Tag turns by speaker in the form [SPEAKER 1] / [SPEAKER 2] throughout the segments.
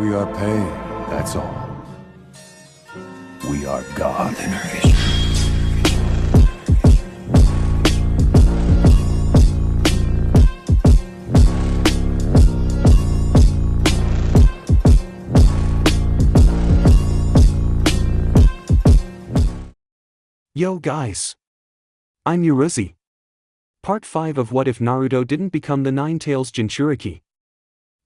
[SPEAKER 1] We are paid, that's all. We are God.
[SPEAKER 2] Yo guys! I'm Yuruzi. Part 5 of What If Naruto Didn't Become the Nine-Tails Jinchuriki.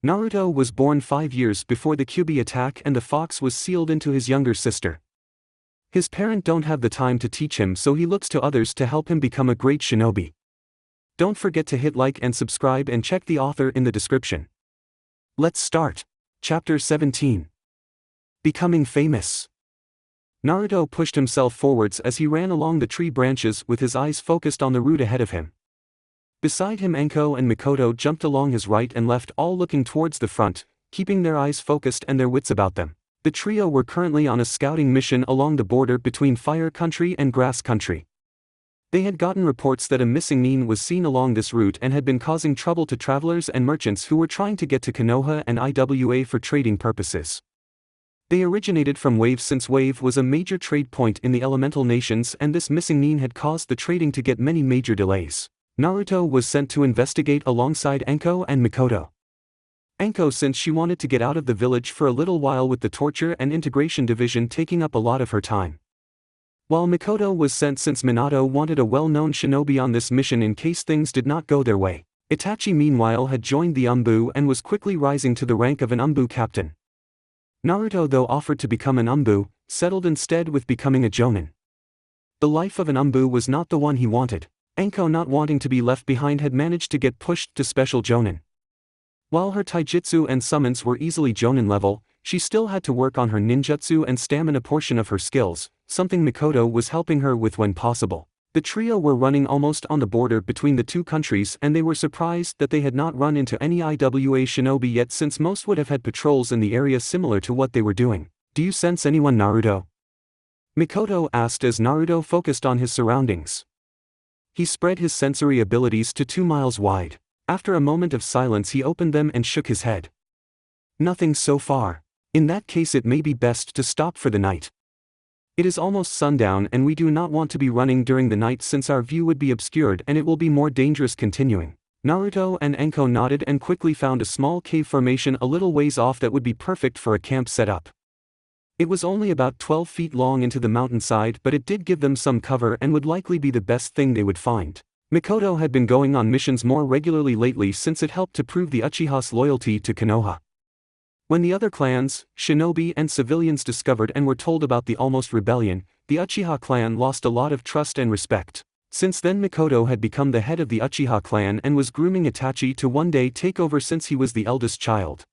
[SPEAKER 2] Naruto was born 5 years before the Kyuubi attack and the fox was sealed into his younger sister. His parent don't have the time to teach him, so he looks to others to help him become a great shinobi. Don't forget to hit like and subscribe and check the author in the description. Let's start. Chapter 17. Becoming Famous. Naruto pushed himself forwards as he ran along the tree branches with his eyes focused on the route ahead of him. Beside him Enko and Mikoto jumped along his right and left, all looking towards the front, keeping their eyes focused and their wits about them. The trio were currently on a scouting mission along the border between Fire Country and Grass Country. They had gotten reports that a missing nin was seen along this route and had been causing trouble to travelers and merchants who were trying to get to Konoha and Iwa for trading purposes. They originated from Wave, since Wave was a major trade point in the elemental nations, and this missing nin had caused the trading to get many major delays. Naruto was sent to investigate alongside Enko and Mikoto. Enko, since she wanted to get out of the village for a little while with the torture and integration division taking up a lot of her time. While Mikoto was sent since Minato wanted a well-known shinobi on this mission in case things did not go their way. Itachi meanwhile had joined the Umbu and was quickly rising to the rank of an Umbu captain. Naruto, though offered to become an Umbu, settled instead with becoming a Jonin. The life of an Umbu was not the one he wanted. Enko, not wanting to be left behind, had managed to get pushed to special Jonin. While her taijutsu and summons were easily Jonin level, she still had to work on her ninjutsu and stamina portion of her skills, something Mikoto was helping her with when possible. The trio were running almost on the border between the two countries, and they were surprised that they had not run into any Iwa shinobi yet, since most would have had patrols in the area similar to what they were doing. Do you sense anyone, Naruto? Mikoto asked as Naruto focused on his surroundings. He spread his sensory abilities to 2 miles wide. After a moment of silence he opened them and shook his head. Nothing so far. In that case it may be best to stop for the night. It is almost sundown and we do not want to be running during the night, since our view would be obscured and it will be more dangerous continuing. Naruto and Enko nodded and quickly found a small cave formation a little ways off that would be perfect for a camp setup. It was only about 12 feet long into the mountainside, but it did give them some cover and would likely be the best thing they would find. Mikoto had been going on missions more regularly lately, since it helped to prove the Uchiha's loyalty to Konoha. When the other clans, shinobi and civilians discovered and were told about the almost rebellion, the Uchiha clan lost a lot of trust and respect. Since then Mikoto had become the head of the Uchiha clan and was grooming Itachi to one day take over, since he was the eldest child.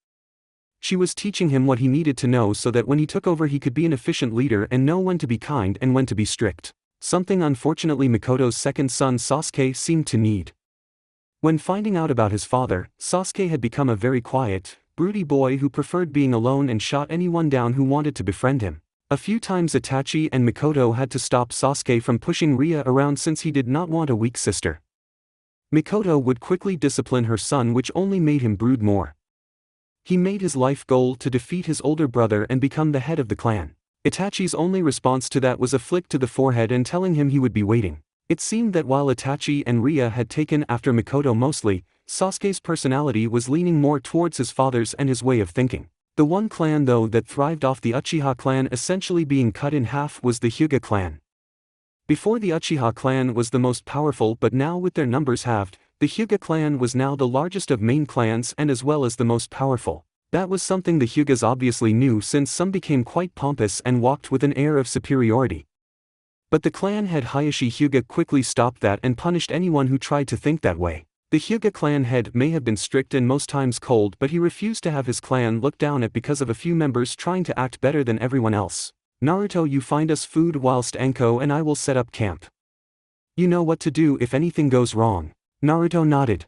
[SPEAKER 2] She was teaching him what he needed to know so that when he took over he could be an efficient leader and know when to be kind and when to be strict. Something unfortunately Mikoto's second son Sasuke seemed to need. When finding out about his father, Sasuke had become a very quiet, broody boy who preferred being alone and shot anyone down who wanted to befriend him. A few times Itachi and Mikoto had to stop Sasuke from pushing Ria around, since he did not want a weak sister. Mikoto would quickly discipline her son, which only made him brood more. He made his life goal to defeat his older brother and become the head of the clan. Itachi's only response to that was a flick to the forehead and telling him he would be waiting. It seemed that while Itachi and Ria had taken after Mikoto mostly, Sasuke's personality was leaning more towards his father's and his way of thinking. The one clan though that thrived off the Uchiha clan essentially being cut in half was the Hyuga clan. Before, the Uchiha clan was the most powerful, but now with their numbers halved, the Hyuga clan was now the largest of main clans and as well as the most powerful. That was something the Hyugas obviously knew, since some became quite pompous and walked with an air of superiority. But the clan head Hayashi Hyuga quickly stopped that and punished anyone who tried to think that way. The Hyuga clan head may have been strict and most times cold, but he refused to have his clan looked down at because of a few members trying to act better than everyone else. Naruto, you find us food whilst Enko and I will set up camp. You know what to do if anything goes wrong. Naruto nodded.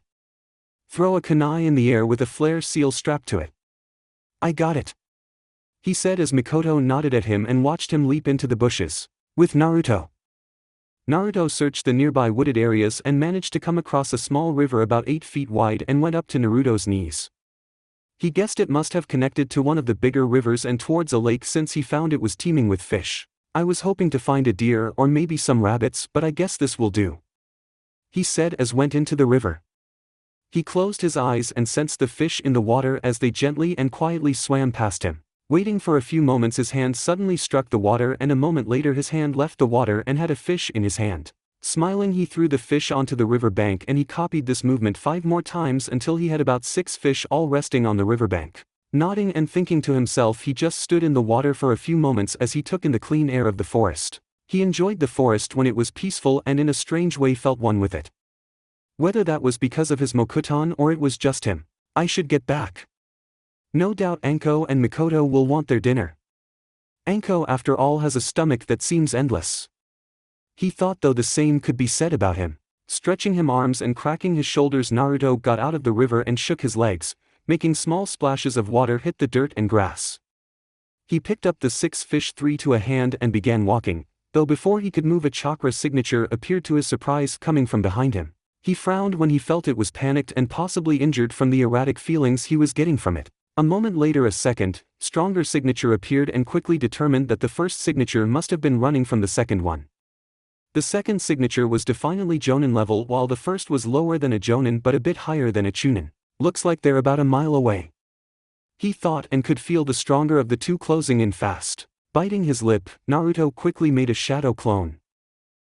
[SPEAKER 2] Throw a kunai in the air with a flare seal strapped to it. I got it, he said as Mikoto nodded at him and watched him leap into the bushes. With Naruto. Naruto searched the nearby wooded areas and managed to come across a small river about 8 feet wide and went up to Naruto's knees. He guessed it must have connected to one of the bigger rivers and towards a lake since he found it was teeming with fish. I was hoping to find a deer or maybe some rabbits, but I guess this will do, he said as went into the river. He closed his eyes and sensed the fish in the water as they gently and quietly swam past him. Waiting for a few moments, his hand suddenly struck the water, and a moment later his hand left the water and had a fish in his hand. Smiling, he threw the fish onto the river bank, and he copied this movement 5 more times until he had about 6 fish all resting on the riverbank. Nodding and thinking to himself, he just stood in the water for a few moments as he took in the clean air of the forest. He enjoyed the forest when it was peaceful and in a strange way felt one with it. Whether that was because of his Mokuton or it was just him. I should get back. No doubt Anko and Mikoto will want their dinner. Anko after all has a stomach that seems endless. He thought, though the same could be said about him. Stretching his arms and cracking his shoulders, Naruto got out of the river and shook his legs, making small splashes of water hit the dirt and grass. He picked up the 6 fish, 3 to a hand, and began walking, though before he could move a chakra signature appeared to his surprise coming from behind him. He frowned when he felt it was panicked and possibly injured from the erratic feelings he was getting from it. A moment later a second, stronger signature appeared and quickly determined that the first signature must have been running from the second one. The second signature was definitely Jonin level, while the first was lower than a Jonin but a bit higher than a Chunin. Looks like they're about a mile away, he thought, and could feel the stronger of the two closing in fast. Biting his lip, Naruto quickly made a shadow clone.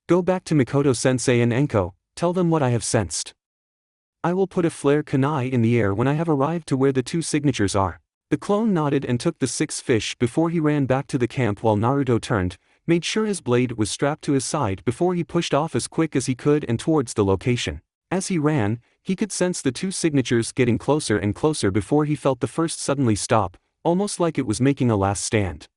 [SPEAKER 2] Go back to Mikoto-sensei and Anko, tell them what I have sensed. I will put a flare kunai in the air when I have arrived to where the 2 signatures are. The clone nodded and took the 6 fish before he ran back to the camp, while Naruto turned, made sure his blade was strapped to his side before he pushed off as quick as he could and towards the location. As he ran, he could sense the 2 signatures getting closer and closer before he felt the first suddenly stop, almost like it was making a last stand.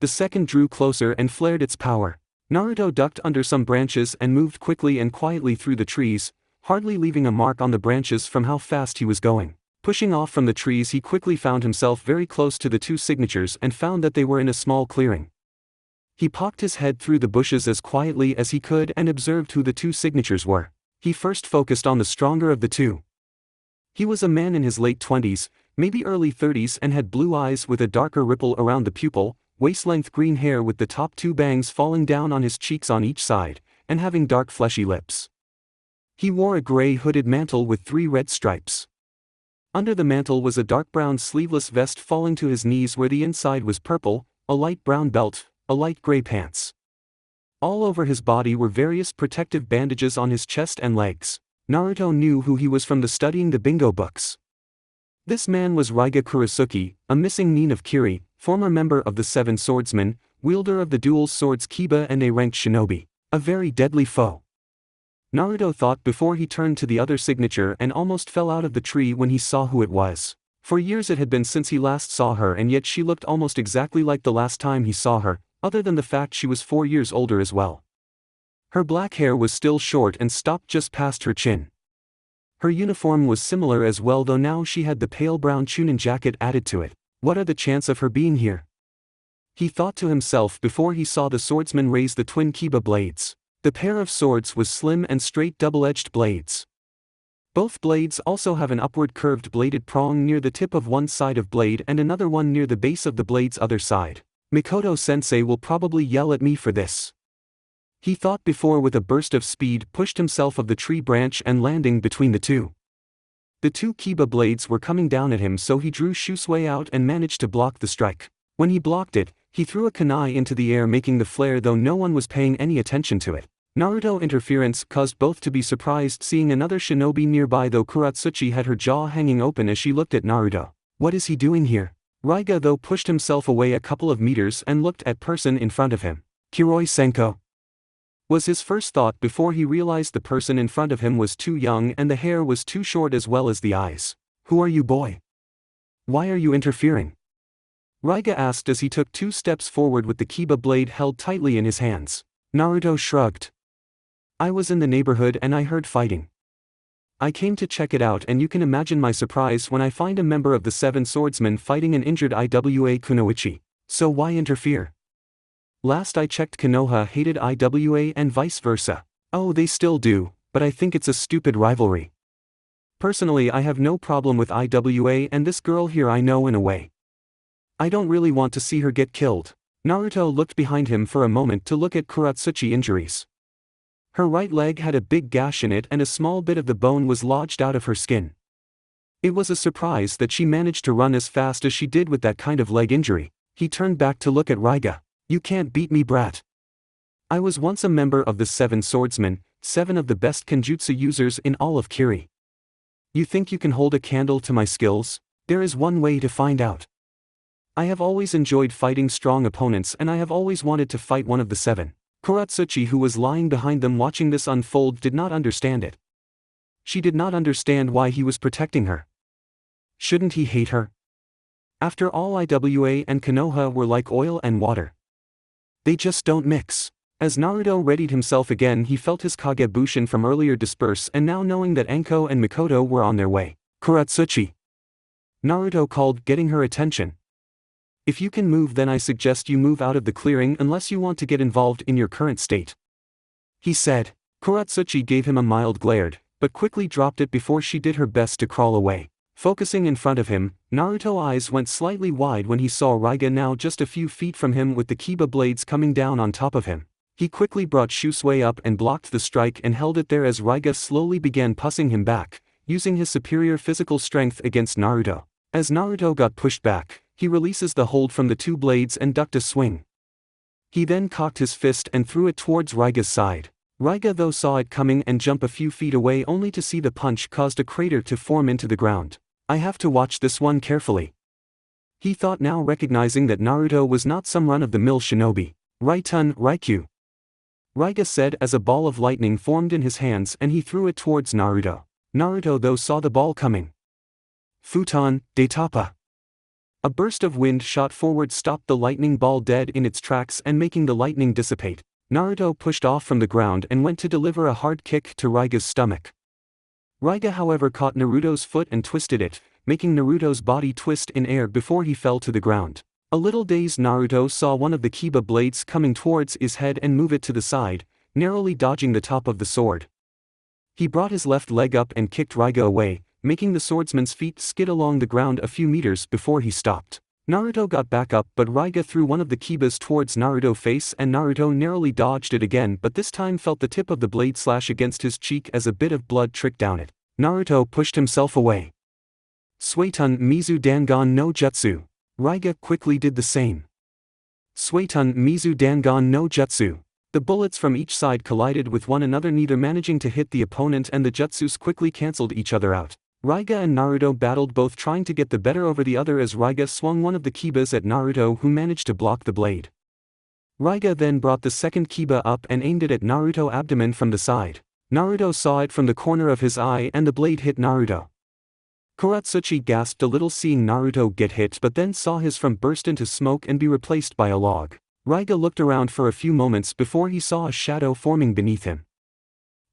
[SPEAKER 2] The second drew closer and flared its power. Naruto ducked under some branches and moved quickly and quietly through the trees, hardly leaving a mark on the branches from how fast he was going. Pushing off from the trees, he quickly found himself very close to the 2 signatures and found that they were in a small clearing. He poked his head through the bushes as quietly as he could and observed who the 2 signatures were. He first focused on the stronger of the 2. He was a man in his late 20s, maybe early 30s, and had blue eyes with a darker ripple around the pupil, waist-length green hair with the top 2 bangs falling down on his cheeks on each side, and having dark fleshy lips. He wore a gray hooded mantle with 3 red stripes. Under the mantle was a dark brown sleeveless vest falling to his knees where the inside was purple, a light brown belt, a light gray pants. All over his body were various protective bandages on his chest and legs. Naruto knew who he was from the studying the bingo books. This man was Raiga Kurisuke, a missing nin of Kiri, former member of the 7 Swordsmen, wielder of the dual swords Kiba and A-ranked shinobi. A very deadly foe, Naruto thought before he turned to the other signature and almost fell out of the tree when he saw who it was. For years it had been since he last saw her, and yet she looked almost exactly like the last time he saw her, other than the fact she was 4 years older as well. Her black hair was still short and stopped just past her chin. Her uniform was similar as well, though now she had the pale brown Chunin jacket added to it. What are the chances of her being here? He thought to himself before he saw the swordsman raise the twin Kiba blades. The pair of swords was slim and straight double-edged blades. Both blades also have an upward curved bladed prong near the tip of one side of blade and another one near the base of the blade's other side. Mikoto-sensei will probably yell at me for this, he thought before with a burst of speed pushed himself of the tree branch and landing between the 2. The 2 Kiba blades were coming down at him, so he drew Shusui out and managed to block the strike. When he blocked it, he threw a kunai into the air making the flare, though no one was paying any attention to it. Naruto interference caused both to be surprised seeing another shinobi nearby, though Kuratsuchi had her jaw hanging open as she looked at Naruto. What is he doing here? Raiga though pushed himself away a couple of meters and looked at person in front of him. Kiroi Senko, was his first thought before he realized the person in front of him was too young and the hair was too short as well as the eyes. Who are you, boy? Why are you interfering? Raiga asked as he took 2 steps forward with the Kiba blade held tightly in his hands. Naruto shrugged. I was in the neighborhood and I heard fighting. I came to check it out, and you can imagine my surprise when I find a member of the 7 swordsmen fighting an injured Iwa Kunoichi. So why interfere? Last I checked Konoha hated Iwa and vice versa. Oh, they still do, but I think it's a stupid rivalry. Personally, I have no problem with IWA, and this girl here I know in a way. I don't really want to see her get killed. Naruto looked behind him for a moment to look at Kuratsuchi injuries. Her right leg had a big gash in it and a small bit of the bone was lodged out of her skin. It was a surprise that she managed to run as fast as she did with that kind of leg injury. He turned back to look at Raiga. You can't beat me, brat. I was once a member of the 7 swordsmen, 7 of the best kenjutsu users in all of Kiri. You think you can hold a candle to my skills? There is one way to find out. I have always enjoyed fighting strong opponents and I have always wanted to fight one of the 7. Kuratsuchi, who was lying behind them watching this unfold, did not understand it. She did not understand why he was protecting her. Shouldn't he hate her? After all, IWA and Konoha were like oil and water. They just don't mix. As Naruto readied himself again, he felt his Kagebushin from earlier disperse, and now knowing that Enko and Mikoto were on their way. Kuratsuchi, Naruto called, getting her attention. If you can move, then I suggest you move out of the clearing unless you want to get involved in your current state, he said. Kuratsuchi gave him a mild glare, but quickly dropped it before she did her best to crawl away. Focusing in front of him, Naruto's eyes went slightly wide when he saw Raiga now just a few feet from him with the Kiba blades coming down on top of him. He quickly brought Shusui up and blocked the strike and held it there as Raiga slowly began pushing him back, using his superior physical strength against Naruto. As Naruto got pushed back, he releases the hold from the 2 blades and ducked a swing. He then cocked his fist and threw it towards Raiga's side. Raiga though saw it coming and jump a few feet away only to see the punch caused a crater to form into the ground. I have to watch this one carefully, he thought, now recognizing that Naruto was not some run-of-the-mill shinobi. Raitun Raikyu, Raiga said as a ball of lightning formed in his hands and he threw it towards Naruto. Naruto though saw the ball coming. Futon Detapa. A burst of wind shot forward stopped the lightning ball dead in its tracks and making the lightning dissipate. Naruto pushed off from the ground and went to deliver a hard kick to Raiga's stomach. Raiga however caught Naruto's foot and twisted it, making Naruto's body twist in air before he fell to the ground. A little dazed, Naruto saw one of the Kiba blades coming towards his head and move it to the side, narrowly dodging the top of the sword. He brought his left leg up and kicked Raiga away, making the swordsman's feet skid along the ground a few meters before he stopped. Naruto got back up, but Raiga threw one of the Kibas towards Naruto's face and Naruto narrowly dodged it again, but this time felt the tip of the blade slash against his cheek as a bit of blood tricked down it. Naruto pushed himself away. Suitun Mizu Dangon no Jutsu. Raiga quickly did the same. Suitun Mizu Dangon no Jutsu. The bullets from each side collided with one another, neither managing to hit the opponent, and the jutsus quickly cancelled each other out. Raiga and Naruto battled, both trying to get the better over the other as Raiga swung one of the Kibas at Naruto, who managed to block the blade. Raiga then brought the second Kiba up and aimed it at Naruto's abdomen from the side. Naruto saw it from the corner of his eye and the blade hit Naruto. Kuratsuchi gasped a little seeing Naruto get hit, but then saw his front burst into smoke and be replaced by a log. Raiga looked around for a few moments before he saw a shadow forming beneath him.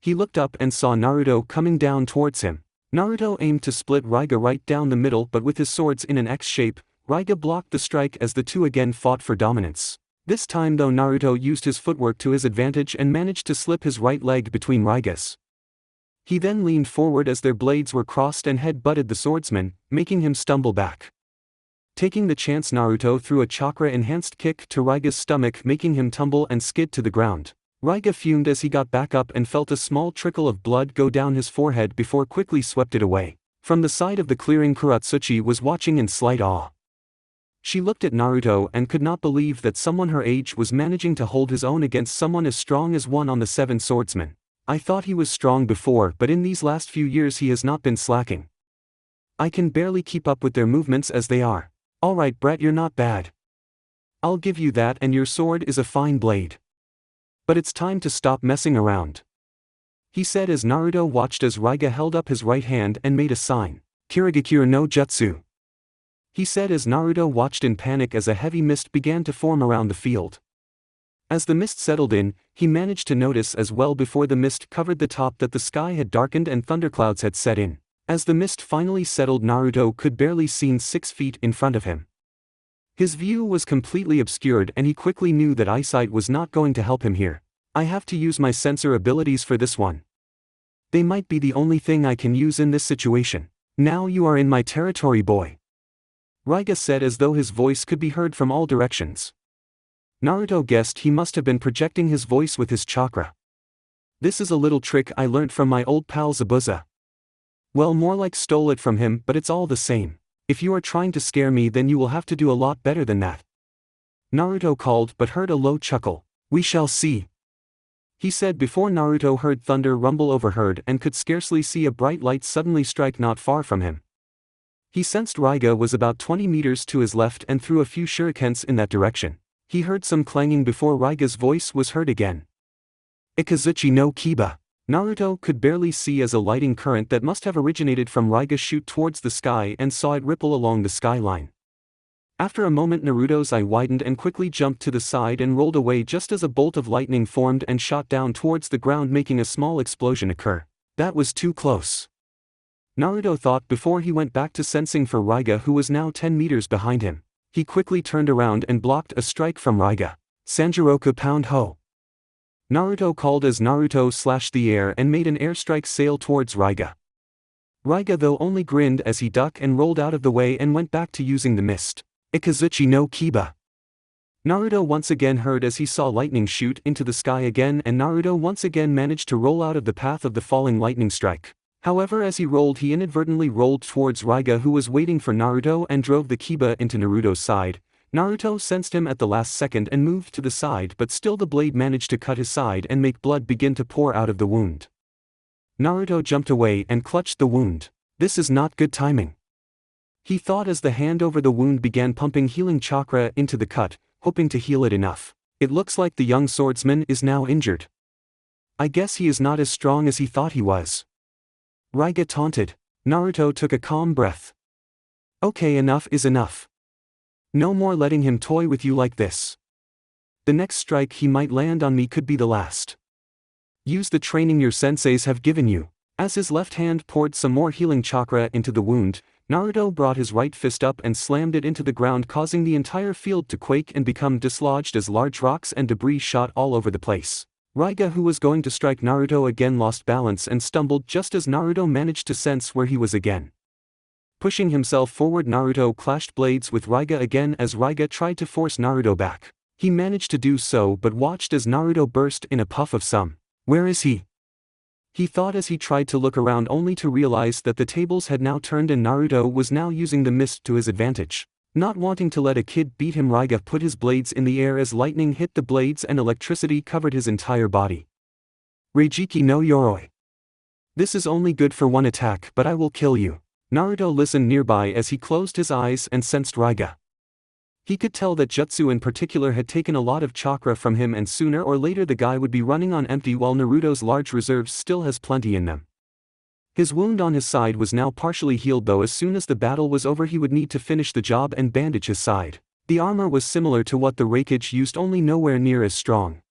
[SPEAKER 2] He looked up and saw Naruto coming down towards him. Naruto aimed to split Raiga right down the middle, but with his swords in an X shape, Raiga blocked the strike as the two again fought for dominance. This time though, Naruto used his footwork to his advantage and managed to slip his right leg between Raiga's. He then leaned forward as their blades were crossed and head-butted the swordsman, making him stumble back. Taking the chance, Naruto threw a chakra-enhanced kick to Raiga's stomach, making him tumble and skid to the ground. Raiga fumed as he got back up and felt a small trickle of blood go down his forehead before quickly swept it away. From the side of the clearing, Kuratsuchi was watching in slight awe. She looked at Naruto and could not believe that someone her age was managing to hold his own against someone as strong as one on the 7 swordsmen. I thought he was strong before, but in these last few years he has not been slacking. I can barely keep up with their movements as they are. Alright brat, you're not bad. I'll give you that, and your sword is a fine blade. But it's time to stop messing around, he said as Naruto watched as Raiga held up his right hand and made a sign. Kirigakure no Jutsu, he said as Naruto watched in panic as a heavy mist began to form around the field. As the mist settled in, he managed to notice as well before the mist covered the top that the sky had darkened and thunderclouds had set in. As the mist finally settled, Naruto could barely see 6 feet in front of him. His view was completely obscured and he quickly knew that eyesight was not going to help him here. I have to use my sensor abilities for this one. They might be the only thing I can use in this situation. Now you are in my territory, boy. Raiga said as though his voice could be heard from all directions. Naruto guessed he must have been projecting his voice with his chakra. This is a little trick I learnt from my old pal Zabuza. Well, more like stole it from him, but it's all the same. If you are trying to scare me, then you will have to do a lot better than that. Naruto called but heard a low chuckle. We shall see. He said before Naruto heard thunder rumble overhead and could scarcely see a bright light suddenly strike not far from him. He sensed Raiga was about 20 meters to his left and threw a few shurikens in that direction. He heard some clanging before Raiga's voice was heard again. Ikazuchi no Kiba. Naruto could barely see as a lighting current that must have originated from Raiga shoot towards the sky and saw it ripple along the skyline. After a moment Naruto's eye widened and quickly jumped to the side and rolled away just as a bolt of lightning formed and shot down towards the ground, making a small explosion occur. That was too close, Naruto thought before he went back to sensing for Raiga, who was now 10 meters behind him. He quickly turned around and blocked a strike from Raiga. Sanjiroku Pound Ho. Naruto called as Naruto slashed the air and made an airstrike sail towards Raiga. Raiga though only grinned as he ducked and rolled out of the way and went back to using the mist. Ikazuchi no Kiba. Naruto once again heard as he saw lightning shoot into the sky again, and Naruto once again managed to roll out of the path of the falling lightning strike. However, as he rolled, he inadvertently rolled towards Raiga, who was waiting for Naruto, and drove the Kiba into Naruto's side. Naruto sensed him at the last second and moved to the side, but still the blade managed to cut his side and make blood begin to pour out of the wound. Naruto jumped away and clutched the wound. This is not good timing, he thought as the hand over the wound began pumping healing chakra into the cut, hoping to heal it enough. It looks like the young swordsman is now injured. I guess he is not as strong as he thought he was, Raiga taunted. Naruto took a calm breath. Okay, enough is enough. No more letting him toy with you like this. The next strike he might land on me could be the last. Use the training your senseis have given you. As his left hand poured some more healing chakra into the wound, Naruto brought his right fist up and slammed it into the ground, causing the entire field to quake and become dislodged as large rocks and debris shot all over the place. Raiga, who was going to strike Naruto again, lost balance and stumbled just as Naruto managed to sense where he was again. Pushing himself forward, Naruto clashed blades with Raiga again as Raiga tried to force Naruto back. He managed to do so but watched as Naruto burst in a puff of some. Where is he? He thought as he tried to look around, only to realize that the tables had now turned and Naruto was now using the mist to his advantage. Not wanting to let a kid beat him, Raiga put his blades in the air as lightning hit the blades and electricity covered his entire body. Reijiki no Yoroi. This is only good for one attack, but I will kill you. Naruto listened nearby as he closed his eyes and sensed Raiga. He could tell that jutsu in particular had taken a lot of chakra from him, and sooner or later the guy would be running on empty, while Naruto's large reserves still has plenty in them. His wound on his side was now partially healed, though as soon as the battle was over he would need to finish the job and bandage his side. The armor was similar to what the Raikage used, only nowhere near as strong.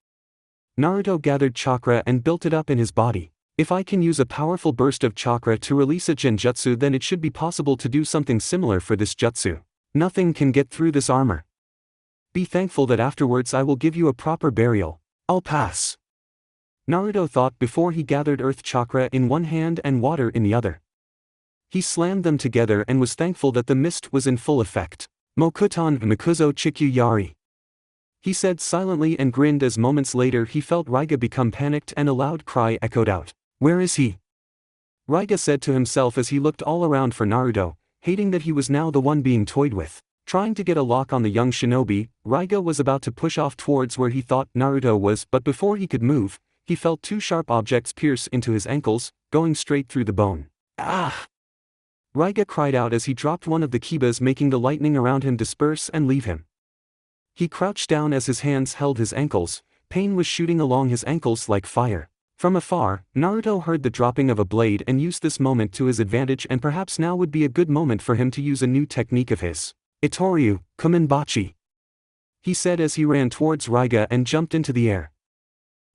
[SPEAKER 2] Naruto gathered chakra and built it up in his body. If I can use a powerful burst of chakra to release a genjutsu, then it should be possible to do something similar for this jutsu. Nothing can get through this armor. Be thankful that afterwards I will give you a proper burial. I'll pass, Naruto thought before he gathered earth chakra in one hand and water in the other. He slammed them together and was thankful that the mist was in full effect. Mokuton Mikuzo Chikyu Yari, he said silently and grinned as moments later he felt Raiga become panicked and a loud cry echoed out. Where is he? Raiga said to himself as he looked all around for Naruto, hating that he was now the one being toyed with. Trying to get a lock on the young shinobi, Raiga was about to push off towards where he thought Naruto was, but before he could move, he felt two sharp objects pierce into his ankles, going straight through the bone. Ah! Raiga cried out as he dropped one of the kibas, making the lightning around him disperse and leave him. He crouched down as his hands held his ankles. Pain was shooting along his ankles like fire. From afar, Naruto heard the dropping of a blade and used this moment to his advantage, and perhaps now would be a good moment for him to use a new technique of his. Itoryu, Kumenbachi, he said as he ran towards Raiga and jumped into the air.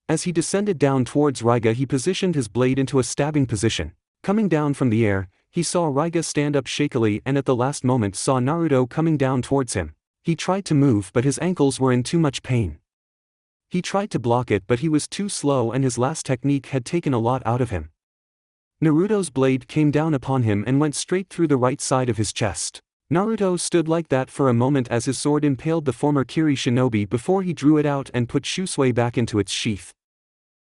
[SPEAKER 2] As he descended down towards Raiga, he positioned his blade into a stabbing position. Coming down from the air, he saw Raiga stand up shakily and at the last moment saw Naruto coming down towards him. He tried to move, but his ankles were in too much pain. He tried to block it, but he was too slow and his last technique had taken a lot out of him. Naruto's blade came down upon him and went straight through the right side of his chest. Naruto stood like that for a moment as his sword impaled the former Kiri shinobi before he drew it out and put Shusui back into its sheath.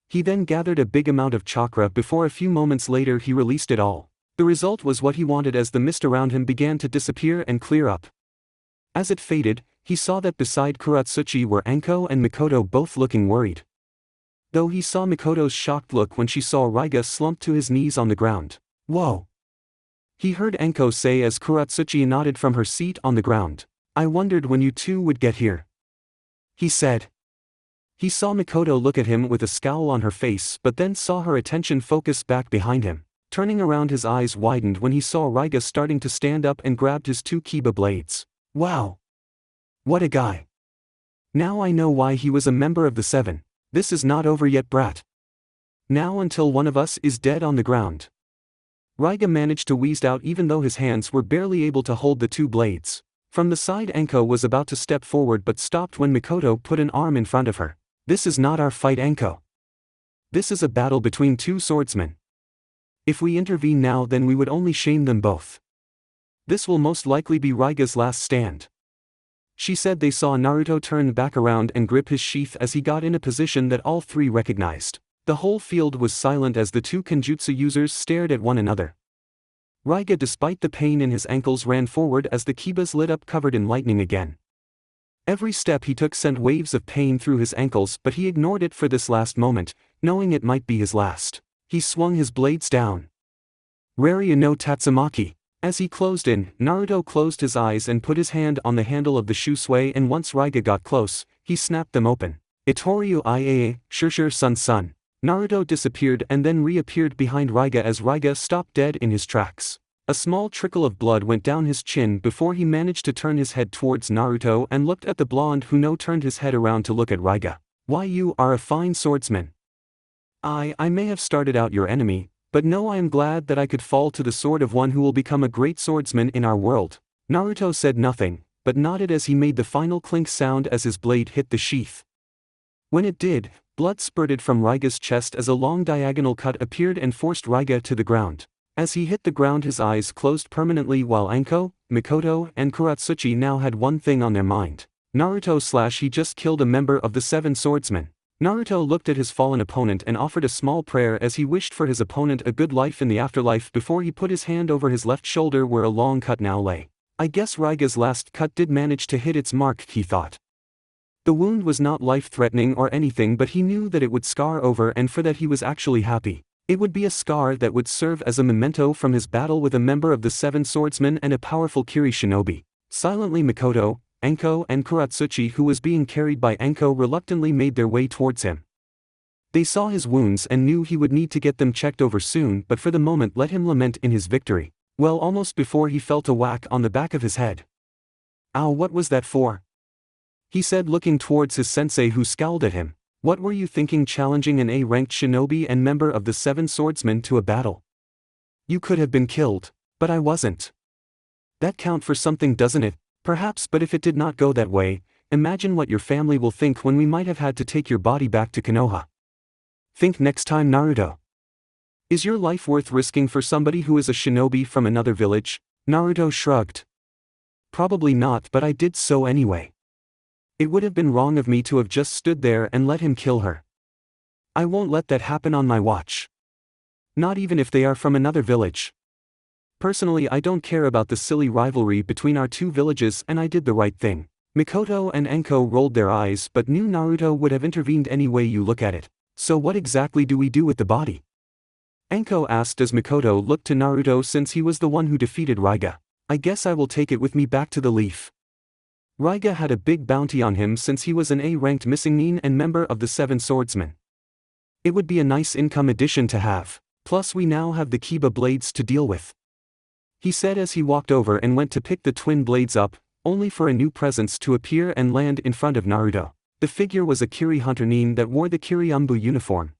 [SPEAKER 2] He then gathered a big amount of chakra before a few moments later he released it all. The result was what he wanted as the mist around him began to disappear and clear up. As it faded, he saw that beside Kuratsuchi were Anko and Mikoto, both looking worried. Though he saw Mikoto's shocked look when she saw Raiga slumped to his knees on the ground. "Whoa!" he heard Anko say as Kuratsuchi nodded from her seat on the ground. "I wondered when you two would get here," he said. He saw Mikoto look at him with a scowl on her face, but then saw her attention focus back behind him. Turning around, his eyes widened when he saw Raiga starting to stand up and grabbed his two Kiba blades. "Wow! What a guy! Now I know why he was a member of the Seven. This is not over yet, brat. Now until one of us is dead on the ground." Raiga managed to wheeze out even though his hands were barely able to hold the two blades. From the side, Anko was about to step forward but stopped when Mikoto put an arm in front of her. "This is not our fight, Anko. This is a battle between two swordsmen. If we intervene now, then we would only shame them both. This will most likely be Raiga's last stand," she said. They saw Naruto turn back around and grip his sheath as he got in a position that all three recognized. The whole field was silent as the two Kenjutsu users stared at one another. Raiga, despite the pain in his ankles, ran forward as the Kibas lit up, covered in lightning again. Every step he took sent waves of pain through his ankles, but he ignored it for this last moment, knowing it might be his last. He swung his blades down. "Raiga no Tatsumaki." As he closed in, Naruto closed his eyes and put his hand on the handle of the Shusui, and once Raiga got close, he snapped them open. "Itoriu Ia, Shurshur Sun Sun." Naruto disappeared and then reappeared behind Raiga as Raiga stopped dead in his tracks. A small trickle of blood went down his chin before he managed to turn his head towards Naruto and looked at the blonde, who now turned his head around to look at Raiga. "Why, you are a fine swordsman. I may have started out your enemy, but no, I am glad that I could fall to the sword of one who will become a great swordsman in our world." Naruto said nothing, but nodded as he made the final clink sound as his blade hit the sheath. When it did, blood spurted from Raiga's chest as a long diagonal cut appeared and forced Raiga to the ground. As he hit the ground, his eyes closed permanently, while Anko, Mikoto, and Kuratsuchi now had one thing on their mind. Naruto / he just killed a member of the Seven Swordsmen. Naruto looked at his fallen opponent and offered a small prayer as he wished for his opponent a good life in the afterlife before he put his hand over his left shoulder where a long cut now lay. I guess Raiga's last cut did manage to hit its mark, he thought. The wound was not life-threatening or anything, but he knew that it would scar over, and for that he was actually happy. It would be a scar that would serve as a memento from his battle with a member of the Seven Swordsmen and a powerful Kiri shinobi. Silently, Mikoto, Anko, and Kuratsuchi, who was being carried by Anko, reluctantly made their way towards him. They saw his wounds and knew he would need to get them checked over soon, but for the moment let him lament in his victory. Well, almost before he felt a whack on the back of his head. "Ow, what was that for?" he said, looking towards his sensei, who scowled at him. "What were you thinking, challenging an A-ranked shinobi and member of the Seven Swordsmen to a battle? You could have been killed, but I wasn't. That count for something, doesn't it? Perhaps, but if it did not go that way, imagine what your family will think when we might have had to take your body back to Konoha. Think next time, Naruto. Is your life worth risking for somebody who is a shinobi from another village?" Naruto shrugged. "Probably not, but I did so anyway. It would have been wrong of me to have just stood there and let him kill her. I won't let that happen on my watch. Not even if they are from another village. Personally, I don't care about the silly rivalry between our two villages, and I did the right thing." Mikoto and Anko rolled their eyes but knew Naruto would have intervened any way you look at it. "So what exactly do we do with the body?" Anko asked as Mikoto looked to Naruto, since he was the one who defeated Raiga. "I guess I will take it with me back to the Leaf. Raiga had a big bounty on him since he was an A-ranked missing nin and member of the Seven Swordsmen. It would be a nice income addition to have. Plus we now have the Kiba blades to deal with," he said as he walked over and went to pick the twin blades up, only for a new presence to appear and land in front of Naruto. The figure was a Kiri hunter nin that wore the Kiriumbu uniform.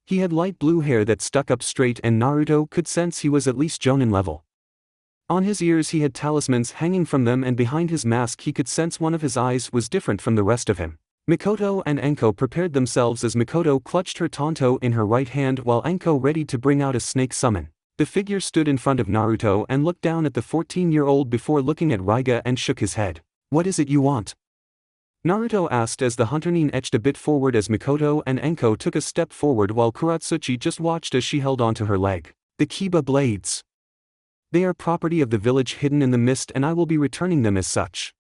[SPEAKER 2] He had light blue hair that stuck up straight, and Naruto could sense he was at least Jonin level. On his ears he had talismans hanging from them, and behind his mask he could sense one of his eyes was different from the rest of him. Mikoto and Anko prepared themselves as Mikoto clutched her tanto in her right hand while Anko readied to bring out a snake summon. The figure stood in front of Naruto and looked down at the 14-year-old before looking at Raiga and shook his head. "What is it you want?" Naruto asked as the hunter-nin edged a bit forward as Mikoto and Anko took a step forward while Kuratsuchi just watched as she held onto her leg. "The Kiba blades. They are property of the village hidden in the mist and I will be returning them as such.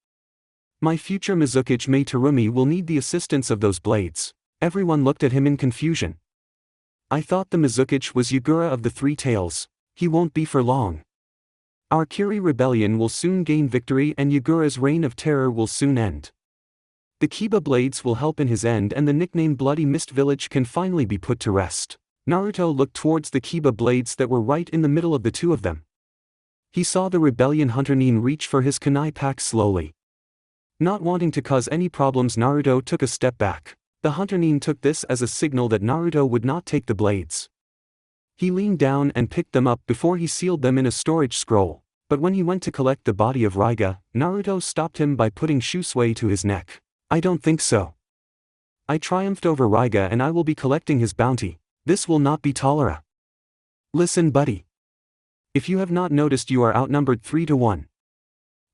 [SPEAKER 2] My future Mizukage Mai Terumi will need the assistance of those blades." Everyone looked at him in confusion. "I thought the Mizukage was Yagura of the Three Tails. He won't be for long. Our Kiri rebellion will soon gain victory and Yagura's reign of terror will soon end. The Kiba blades will help in his end and the nickname Bloody Mist Village can finally be put to rest." Naruto looked towards the Kiba blades that were right in the middle of the two of them. He saw the rebellion hunter-nin reach for his kunai pack slowly. Not wanting to cause any problems, Naruto took a step back. The hunter-nin took this as a signal that Naruto would not take the blades. He leaned down and picked them up before he sealed them in a storage scroll, but when he went to collect the body of Raiga, Naruto stopped him by putting Shusui to his neck. "I don't think so. I triumphed over Raiga and I will be collecting his bounty. This will not be tolerable. Listen, buddy. If you have not noticed, you are outnumbered 3-1.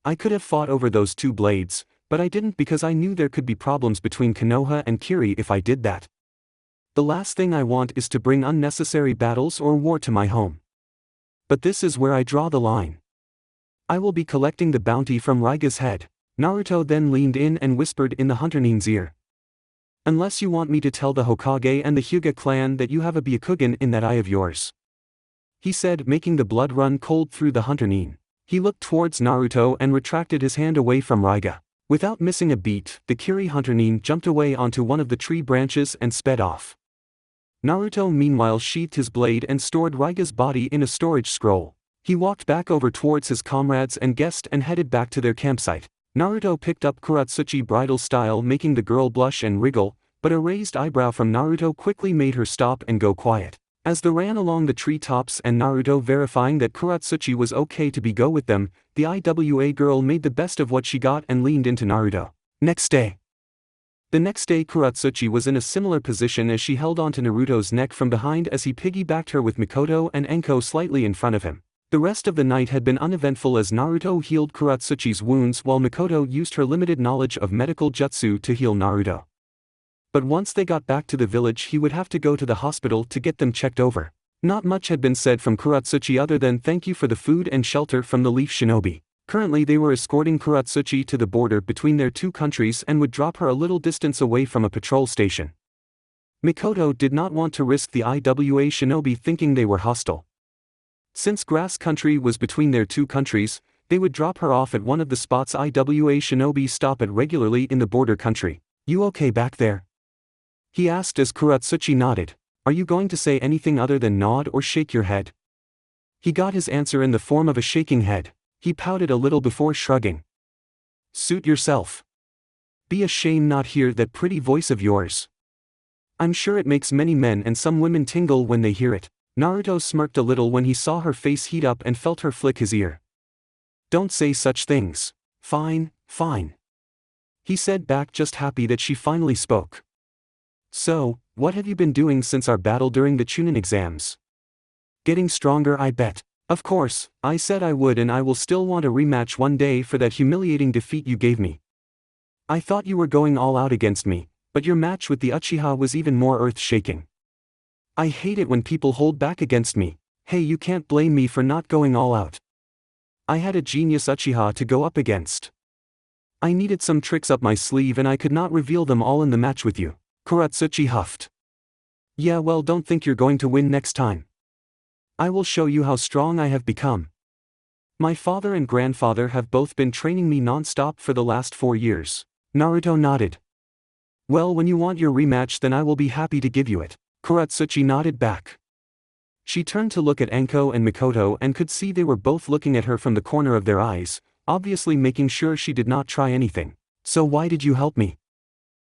[SPEAKER 2] I could have fought over those two blades, but I didn't because I knew there could be problems between Konoha and Kiri if I did that. The last thing I want is to bring unnecessary battles or war to my home. But this is where I draw the line. I will be collecting the bounty from Raiga's head." Naruto then leaned in and whispered in the hunter-nin's ear. "Unless you want me to tell the Hokage and the Hyuga clan that you have a Byakugan in that eye of yours," he said, making the blood run cold through the hunter-nin. He looked towards Naruto and retracted his hand away from Raiga. Without missing a beat, the Kiri hunter-nin jumped away onto one of the tree branches and sped off. Naruto meanwhile sheathed his blade and stored Raiga's body in a storage scroll. He walked back over towards his comrades and guest and headed back to their campsite. Naruto picked up Kuratsuchi bridal style, making the girl blush and wriggle, but a raised eyebrow from Naruto quickly made her stop and go quiet. As they ran along the treetops and Naruto verifying that Kuratsuchi was okay to go with them, the IWA girl made the best of what she got and leaned into Naruto. Next day. The next day Kuratsuchi was in a similar position as she held onto Naruto's neck from behind as he piggybacked her with Mikoto and Anko slightly in front of him. The rest of the night had been uneventful as Naruto healed Kuratsuchi's wounds while Mikoto used her limited knowledge of medical jutsu to heal Naruto. But once they got back to the village, he would have to go to the hospital to get them checked over. Not much had been said from Kuratsuchi other than thank you for the food and shelter from the Leaf Shinobi. Currently they were escorting Kuratsuchi to the border between their two countries and would drop her a little distance away from a patrol station. Mikoto did not want to risk the IWA Shinobi thinking they were hostile. Since grass country was between their two countries, they would drop her off at one of the spots IWA Shinobi stop at regularly in the border country. "You okay back there?" he asked as Kuratsuchi nodded. "Are you going to say anything other than nod or shake your head?" He got his answer in the form of a shaking head. He pouted a little before shrugging. "Suit yourself. Be ashamed not hear that pretty voice of yours. I'm sure it makes many men and some women tingle when they hear it." Naruto smirked a little when he saw her face heat up and felt her flick his ear. "Don't say such things." Fine, fine," he said back, just happy that she finally spoke. "So, what have you been doing since our battle during the Chunin exams?" "Getting stronger, I bet." "Of course, I said I would and I will still want a rematch one day for that humiliating defeat you gave me. I thought you were going all out against me, but your match with the Uchiha was even more earth-shaking. I hate it when people hold back against me. Hey, you can't blame me for not going all out. I had a genius Uchiha to go up against. I needed some tricks up my sleeve and I could not reveal them all in the match with you." Kuratsuchi huffed. "Yeah, well, don't think you're going to win next time. I will show you how strong I have become. My father and grandfather have both been training me non-stop for the last 4 years." Naruto nodded. "Well, when you want your rematch then I will be happy to give you it." Kuratsuchi nodded back. She turned to look at Anko and Mikoto and could see they were both looking at her from the corner of their eyes, obviously making sure she did not try anything. "So why did you help me?"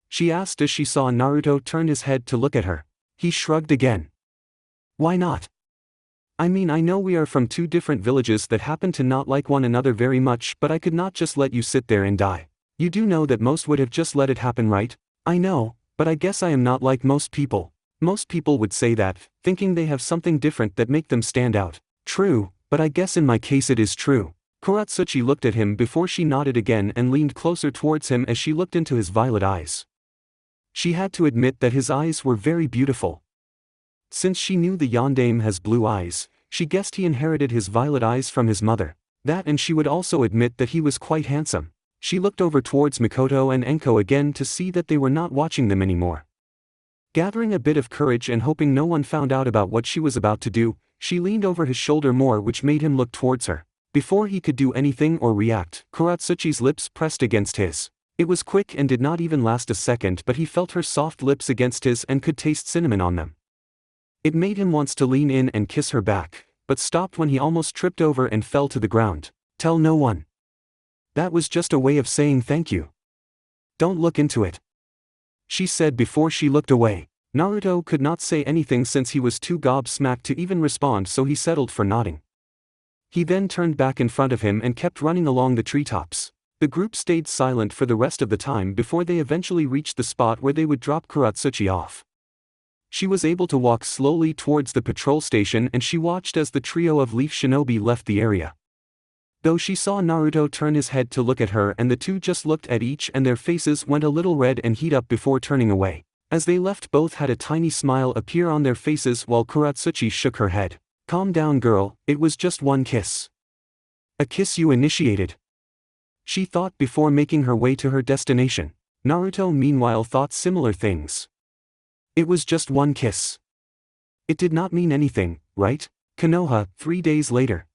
[SPEAKER 2] she asked as she saw Naruto turn his head to look at her. He shrugged again. "Why not? I mean, I know we are from two different villages that happen to not like one another very much, but I could not just let you sit there and die. You do know that most would have just let it happen, right?" I know, but I guess I am not like most people. Most people would say that, thinking they have something different that make them stand out. True, but I guess in my case it is true. Kuratsuchi looked at him before she nodded again and leaned closer towards him as she looked into his violet eyes. She had to admit that his eyes were very beautiful. Since she knew the yondaime has blue eyes, she guessed he inherited his violet eyes from his mother. That, and she would also admit that he was quite handsome. She looked over towards Mikoto and Enko again to see that they were not watching them anymore. Gathering a bit of courage and hoping no one found out about what she was about to do, she leaned over his shoulder more, which made him look towards her. Before he could do anything or react, Kuratsuchi's lips pressed against his. It was quick and did not even last a second, but he felt her soft lips against his and could taste cinnamon on them. It made him want to lean in and kiss her back, but stopped when he almost tripped over and fell to the ground. Tell no one. That was just a way of saying thank you. Don't look into it, she said before she looked away. Naruto could not say anything since he was too gobsmacked to even respond, so he settled for nodding. He then turned back in front of him and kept running along the treetops. The group stayed silent for the rest of the time before they eventually reached the spot where they would drop Kuratsuchi off. She was able to walk slowly towards the patrol station and she watched as the trio of leaf shinobi left the area. Though she saw Naruto turn his head to look at her and the two just looked at each and their faces went a little red and heat up before turning away. As they left, both had a tiny smile appear on their faces while Kuratsuchi shook her head. Calm down, girl, it was just one kiss. A kiss you initiated, she thought before making her way to her destination. Naruto meanwhile thought similar things. It was just one kiss. It did not mean anything, right? Konoha, 3 days later.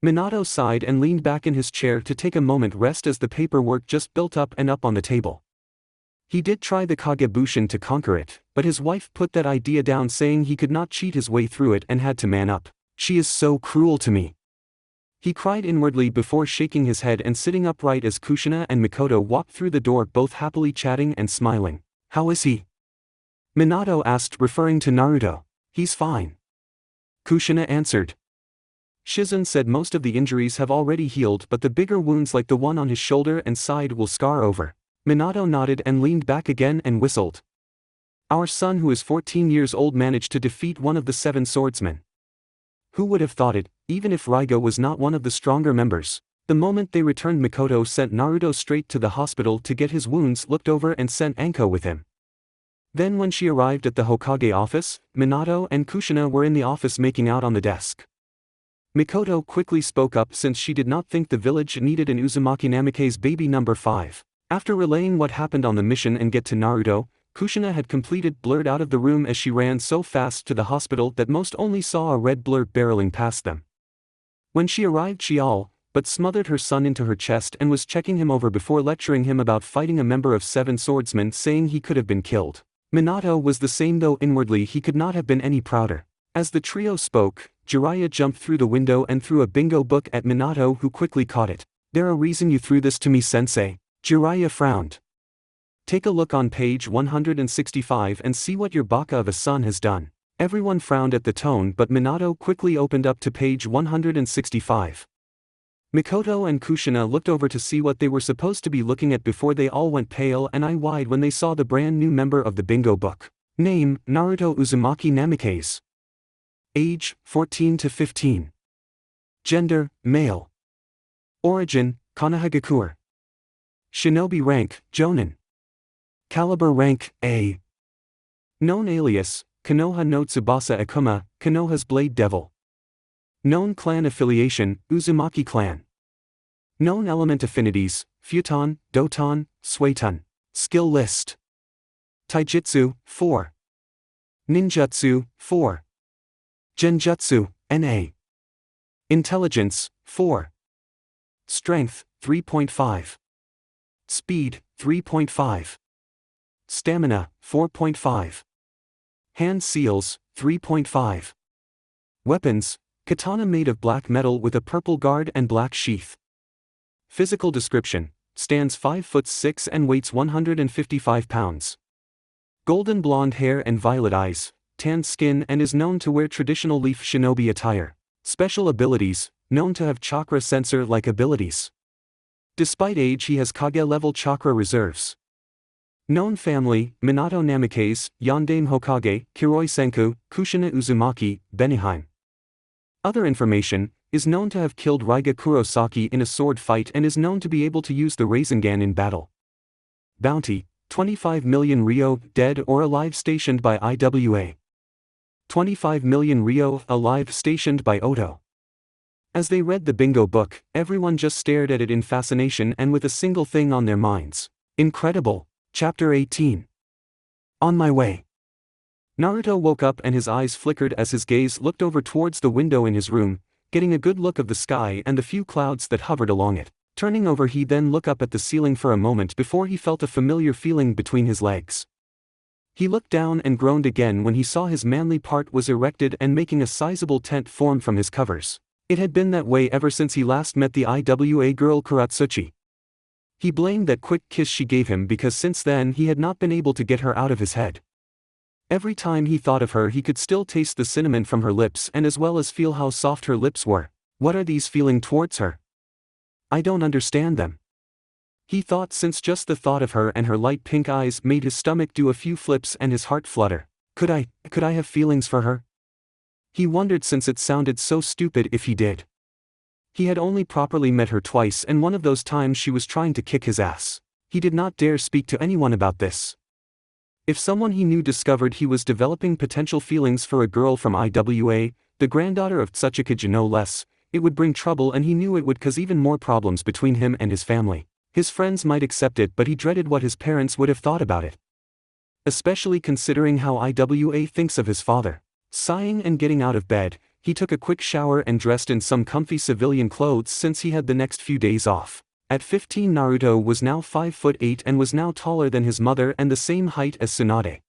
[SPEAKER 2] Minato sighed and leaned back in his chair to take a moment rest as the paperwork just built up and up on the table. He did try the Kagebushin to conquer it, but his wife put that idea down, saying he could not cheat his way through it and had to man up. She is so cruel to me. He cried inwardly before shaking his head and sitting upright as Kushina and Mikoto walked through the door, both happily chatting and smiling. How is he? Minato asked, referring to Naruto. He's fine, Kushina answered. Shizun said most of the injuries have already healed, but the bigger wounds like the one on his shoulder and side will scar over. Minato nodded and leaned back again and whistled. Our son, who is 14 years old, managed to defeat one of the 7 swordsmen. Who would have thought it, even if Raiga was not one of the stronger members? The moment they returned, Mikoto sent Naruto straight to the hospital to get his wounds looked over and sent Anko with him. Then when she arrived at the Hokage office, Minato and Kushina were in the office making out on the desk. Mikoto quickly spoke up since she did not think the village needed an Uzumaki Namikaze baby number 5. After relaying what happened on the mission and get to Naruto, Kushina had completed blurred out of the room as she ran so fast to the hospital that most only saw a red blur barreling past them. When she arrived, she all but smothered her son into her chest and was checking him over before lecturing him about fighting a member of 7 swordsmen, saying he could have been killed. Minato was the same, though inwardly he could not have been any prouder. As the trio spoke, Jiraiya jumped through the window and threw a bingo book at Minato, who quickly caught it. There a reason you threw this to me, sensei? Jiraiya frowned. Take a look on page 165 and see what your baka of a son has done. Everyone frowned at the tone, but Minato quickly opened up to page 165. Mikoto and Kushina looked over to see what they were supposed to be looking at before they all went pale and eye-wide when they saw the brand new member of the bingo book. Name, Naruto Uzumaki Namikaze. Age, 14 to 15. Gender, male. Origin, Konoha. Shinobi rank, Jonin. Caliber rank, A. Known alias, Konoha no Tsubasa Akuma, Konoha's Blade Devil. Known clan affiliation, Uzumaki clan. Known element affinities, Futon, Doton, Suiton. Skill list. Taijutsu, 4. Ninjutsu, 4. Genjutsu, NA. Intelligence, 4. Strength, 3.5. Speed, 3.5. Stamina, 4.5. Hand seals, 3.5. Weapons, katana made of black metal with a purple guard and black sheath. Physical description, stands 5'6" and weighs 155 pounds. Golden blonde hair and violet eyes, tanned skin, and is known to wear traditional leaf shinobi attire. Special abilities, known to have chakra sensor-like abilities. Despite age, he has Kage-level chakra reserves. Known family, Minato Namikaze, Yondaime Hokage, Kiroi Senku, Kushina Uzumaki, Beniheim. Other information, is known to have killed Raiga Kurosaki in a sword fight and is known to be able to use the Rasengan in battle. Bounty, 25 million Ryo, dead or alive stationed by IWA. 25 million Ryo, alive stationed by Oto. As they read the bingo book, everyone just stared at it in fascination and with a single thing on their minds. Incredible. Chapter 18. On my way. Naruto woke up and his eyes flickered as his gaze looked over towards the window in his room, getting a good look of the sky and the few clouds that hovered along it. Turning over, he then looked up at the ceiling for a moment before he felt a familiar feeling between his legs. He looked down and groaned again when he saw his manly part was erected and making a sizable tent form from his covers. It had been that way ever since he last met the IWA girl Kuratsuchi. He blamed that quick kiss she gave him because since then he had not been able to get her out of his head. Every time he thought of her he could still taste the cinnamon from her lips and as well as feel how soft her lips were. What are these feeling towards her? I don't understand them. He thought, since just the thought of her and her light pink eyes made his stomach do a few flips and his heart flutter. Could I have feelings for her? He wondered, since it sounded so stupid if he did. He had only properly met her twice, and one of those times she was trying to kick his ass. He did not dare speak to anyone about this. If someone he knew discovered he was developing potential feelings for a girl from IWA, the granddaughter of Tsuchikage no less, it would bring trouble, and he knew it would cause even more problems between him and his family. His friends might accept it, but he dreaded what his parents would have thought about it. Especially considering how IWA thinks of his father. Sighing and getting out of bed, he took a quick shower and dressed in some comfy civilian clothes since he had the next few days off. At 15, Naruto was now 5'8" and was now taller than his mother and the same height as Tsunade.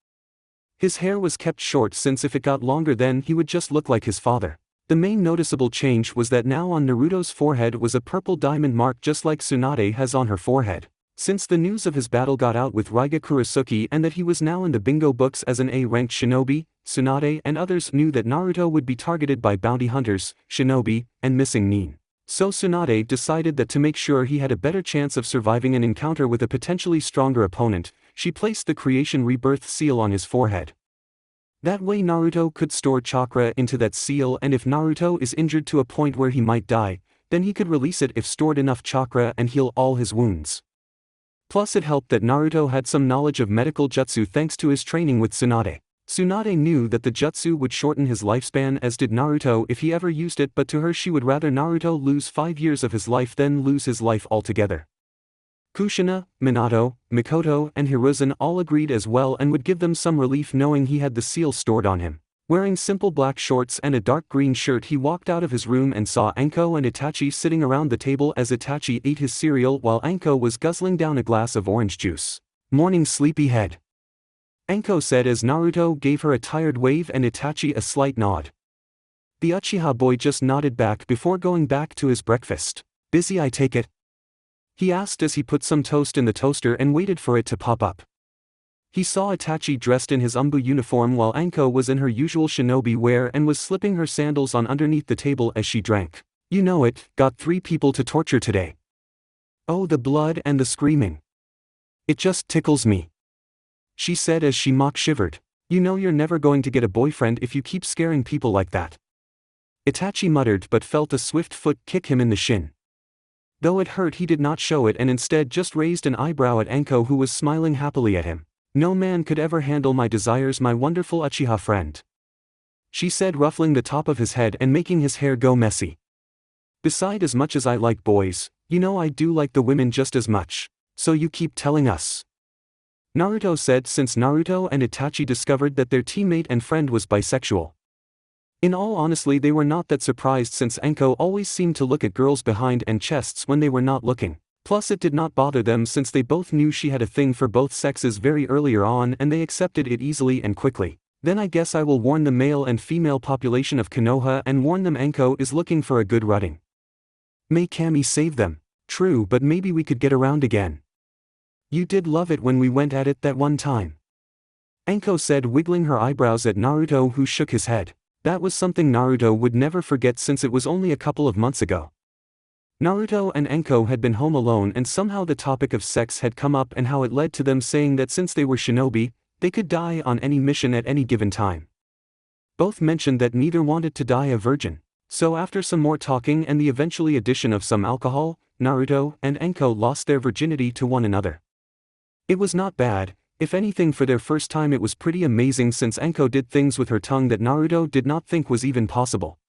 [SPEAKER 2] His hair was kept short, since if it got longer then he would just look like his father. The main noticeable change was that now on Naruto's forehead was a purple diamond mark just like Tsunade has on her forehead. Since the news of his battle got out with Raiga Kurosaki and that he was now in the bingo books as an A-ranked shinobi, Tsunade and others knew that Naruto would be targeted by bounty hunters, shinobi, and missing nin. So Tsunade decided that to make sure he had a better chance of surviving an encounter with a potentially stronger opponent, she placed the creation rebirth seal on his forehead. That way Naruto could store chakra into that seal, and if Naruto is injured to a point where he might die, then he could release it if stored enough chakra and heal all his wounds. Plus it helped that Naruto had some knowledge of medical jutsu thanks to his training with Tsunade. Tsunade knew that the jutsu would shorten his lifespan, as did Naruto if he ever used it, but to her she would rather Naruto lose 5 years of his life than lose his life altogether. Kushina, Minato, Mikoto and Hiruzen all agreed as well and would give them some relief knowing he had the seal stored on him. Wearing simple black shorts and a dark green shirt, he walked out of his room and saw Anko and Itachi sitting around the table as Itachi ate his cereal while Anko was guzzling down a glass of orange juice. Morning, sleepyhead, Anko said as Naruto gave her a tired wave and Itachi a slight nod. The Uchiha boy just nodded back before going back to his breakfast. Busy, I take it? He asked as he put some toast in the toaster and waited for it to pop up. He saw Itachi dressed in his umbu uniform while Anko was in her usual shinobi wear and was slipping her sandals on underneath the table as she drank. You know it, got 3 people to torture today. Oh, the blood and the screaming. It just tickles me, she said as she mock shivered. You know you're never going to get a boyfriend if you keep scaring people like that. Itachi muttered but felt a swift foot kick him in the shin. Though it hurt, he did not show it and instead just raised an eyebrow at Anko, who was smiling happily at him. No man could ever handle my desires, my wonderful Uchiha friend, she said, ruffling the top of his head and making his hair go messy. Beside, as much as I like boys, you know I do like the women just as much. So you keep telling us, Naruto said, since Naruto and Itachi discovered that their teammate and friend was bisexual. In all honesty, they were not that surprised, since Anko always seemed to look at girls behind and chests when they were not looking. Plus it did not bother them since they both knew she had a thing for both sexes very earlier on and they accepted it easily and quickly. Then I guess I will warn the male and female population of Konoha and warn them Anko is looking for a good rutting. May Kami save them. True, but maybe we could get around again. You did love it when we went at it that one time, Anko said, wiggling her eyebrows at Naruto, who shook his head. That was something Naruto would never forget since it was only a couple of months ago. Naruto and Enko had been home alone and somehow the topic of sex had come up and how it led to them saying that since they were shinobi, they could die on any mission at any given time. Both mentioned that neither wanted to die a virgin. So after some more talking and the eventually addition of some alcohol, Naruto and Enko lost their virginity to one another. It was not bad, if anything for their first time it was pretty amazing since Enko did things with her tongue that Naruto did not think was even possible.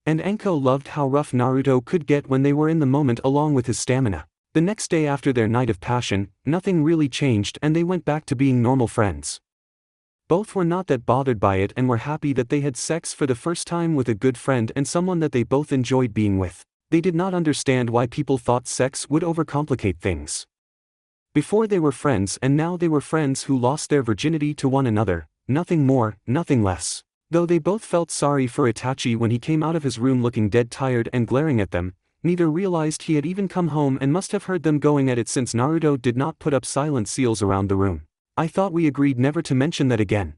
[SPEAKER 2] And Enko loved how rough Naruto could get when they were in the moment along with his stamina. The next day after their night of passion, nothing really changed and they went back to being normal friends. Both were not that bothered by it and were happy that they had sex for the first time with a good friend and someone that they both enjoyed being with. They did not understand why people thought sex would overcomplicate things. Before they were friends and now they were friends who lost their virginity to one another, nothing more, nothing less. Though they both felt sorry for Itachi when he came out of his room looking dead tired and glaring at them, neither realized he had even come home and must have heard them going at it since Naruto did not put up silent seals around the room. I thought we agreed never to mention that again.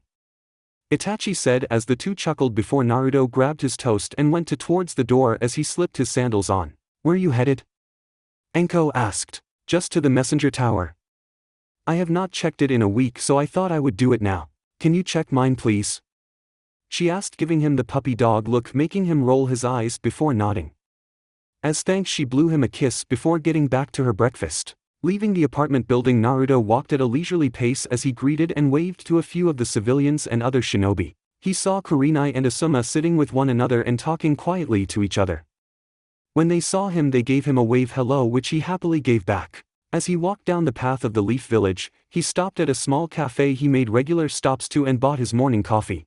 [SPEAKER 2] Itachi said as the two chuckled before Naruto grabbed his toast and went towards the door as he slipped his sandals on. Where you headed? Enko asked. Just to the messenger tower. I have not checked it in a week so I thought I would do it now. Can you check mine please? She asked giving him the puppy dog look making him roll his eyes before nodding. As thanks she blew him a kiss before getting back to her breakfast. Leaving the apartment building Naruto walked at a leisurely pace as he greeted and waved to a few of the civilians and other shinobi. He saw Kurenai and Asuma sitting with one another and talking quietly to each other. When they saw him they gave him a wave hello which he happily gave back. As he walked down the path of the Leaf Village, he stopped at a small cafe he made regular stops to and bought his morning coffee.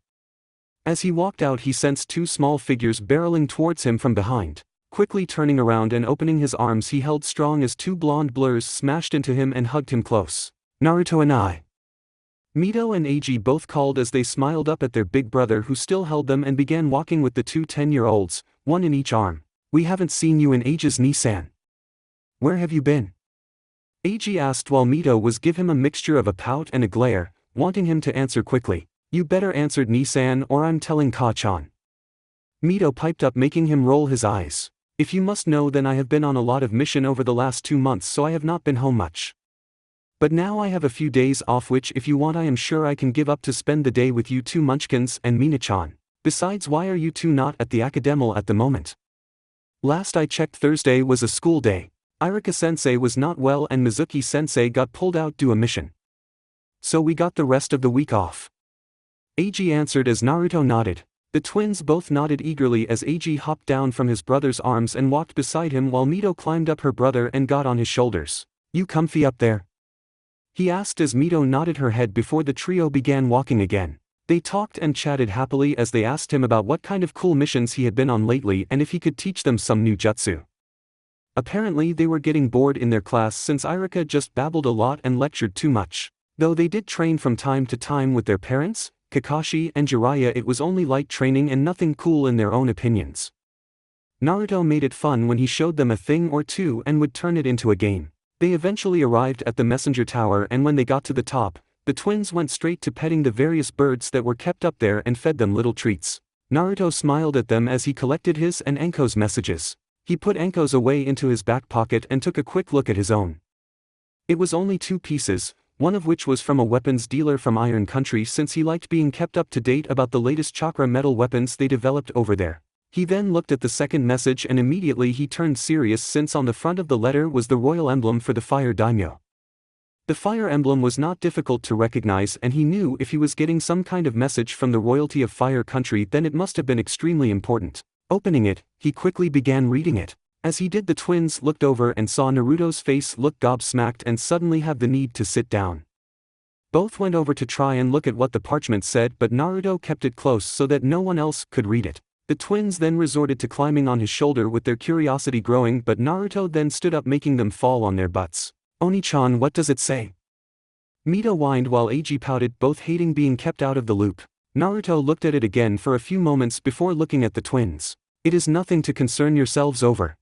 [SPEAKER 2] As he walked out he sensed two small figures barreling towards him from behind. Quickly turning around and opening his arms he held strong as two blonde blurs smashed into him and hugged him close. Naruto and I. Mito and Eiji both called as they smiled up at their big brother who still held them and began walking with the two 10-year-olds, one in each arm. We haven't seen you in ages Ni-san. Where have you been? Eiji asked while Mito was give him a mixture of a pout and a glare, wanting him to answer quickly. You better answered Ni-san or I'm telling Ka-chan. Mito piped up making him roll his eyes. If you must know then I have been on a lot of mission over the last 2 months so I have not been home much. But now I have a few days off which if you want I am sure I can give up to spend the day with you two munchkins and Mina-chan. Besides why are you two not at the academial at the moment? Last I checked Thursday was a school day. Irika-sensei was not well and Mizuki-sensei got pulled out due a mission. So we got the rest of the week off. Eiji answered as Naruto nodded. The twins both nodded eagerly as Eiji hopped down from his brother's arms and walked beside him while Mito climbed up her brother and got on his shoulders. You comfy up there? He asked as Mito nodded her head before the trio began walking again. They talked and chatted happily as they asked him about what kind of cool missions he had been on lately and if he could teach them some new jutsu. Apparently they were getting bored in their class since Irika just babbled a lot and lectured too much. Though they did train from time to time with their parents, Kakashi and Jiraiya, it was only light training and nothing cool in their own opinions. Naruto made it fun when he showed them a thing or two and would turn it into a game. They eventually arrived at the messenger tower and when they got to the top, the twins went straight to petting the various birds that were kept up there and fed them little treats. Naruto smiled at them as he collected his and Enko's messages. He put Enko's away into his back pocket and took a quick look at his own. It was only 2 pieces. One of which was from a weapons dealer from Iron Country since he liked being kept up to date about the latest chakra metal weapons they developed over there. He then looked at the second message and immediately he turned serious since on the front of the letter was the royal emblem for the fire daimyo. The fire emblem was not difficult to recognize and he knew if he was getting some kind of message from the royalty of Fire Country then it must have been extremely important. Opening it, he quickly began reading it. As he did the twins looked over and saw Naruto's face look gobsmacked and suddenly have the need to sit down. Both went over to try and look at what the parchment said but Naruto kept it close so that no one else could read it. The twins then resorted to climbing on his shoulder with their curiosity growing but Naruto then stood up making them fall on their butts. Oni-chan, what does it say? Mito whined while Eiji pouted, both hating being kept out of the loop. Naruto looked at it again for a few moments before looking at the twins. It is nothing to concern yourselves over.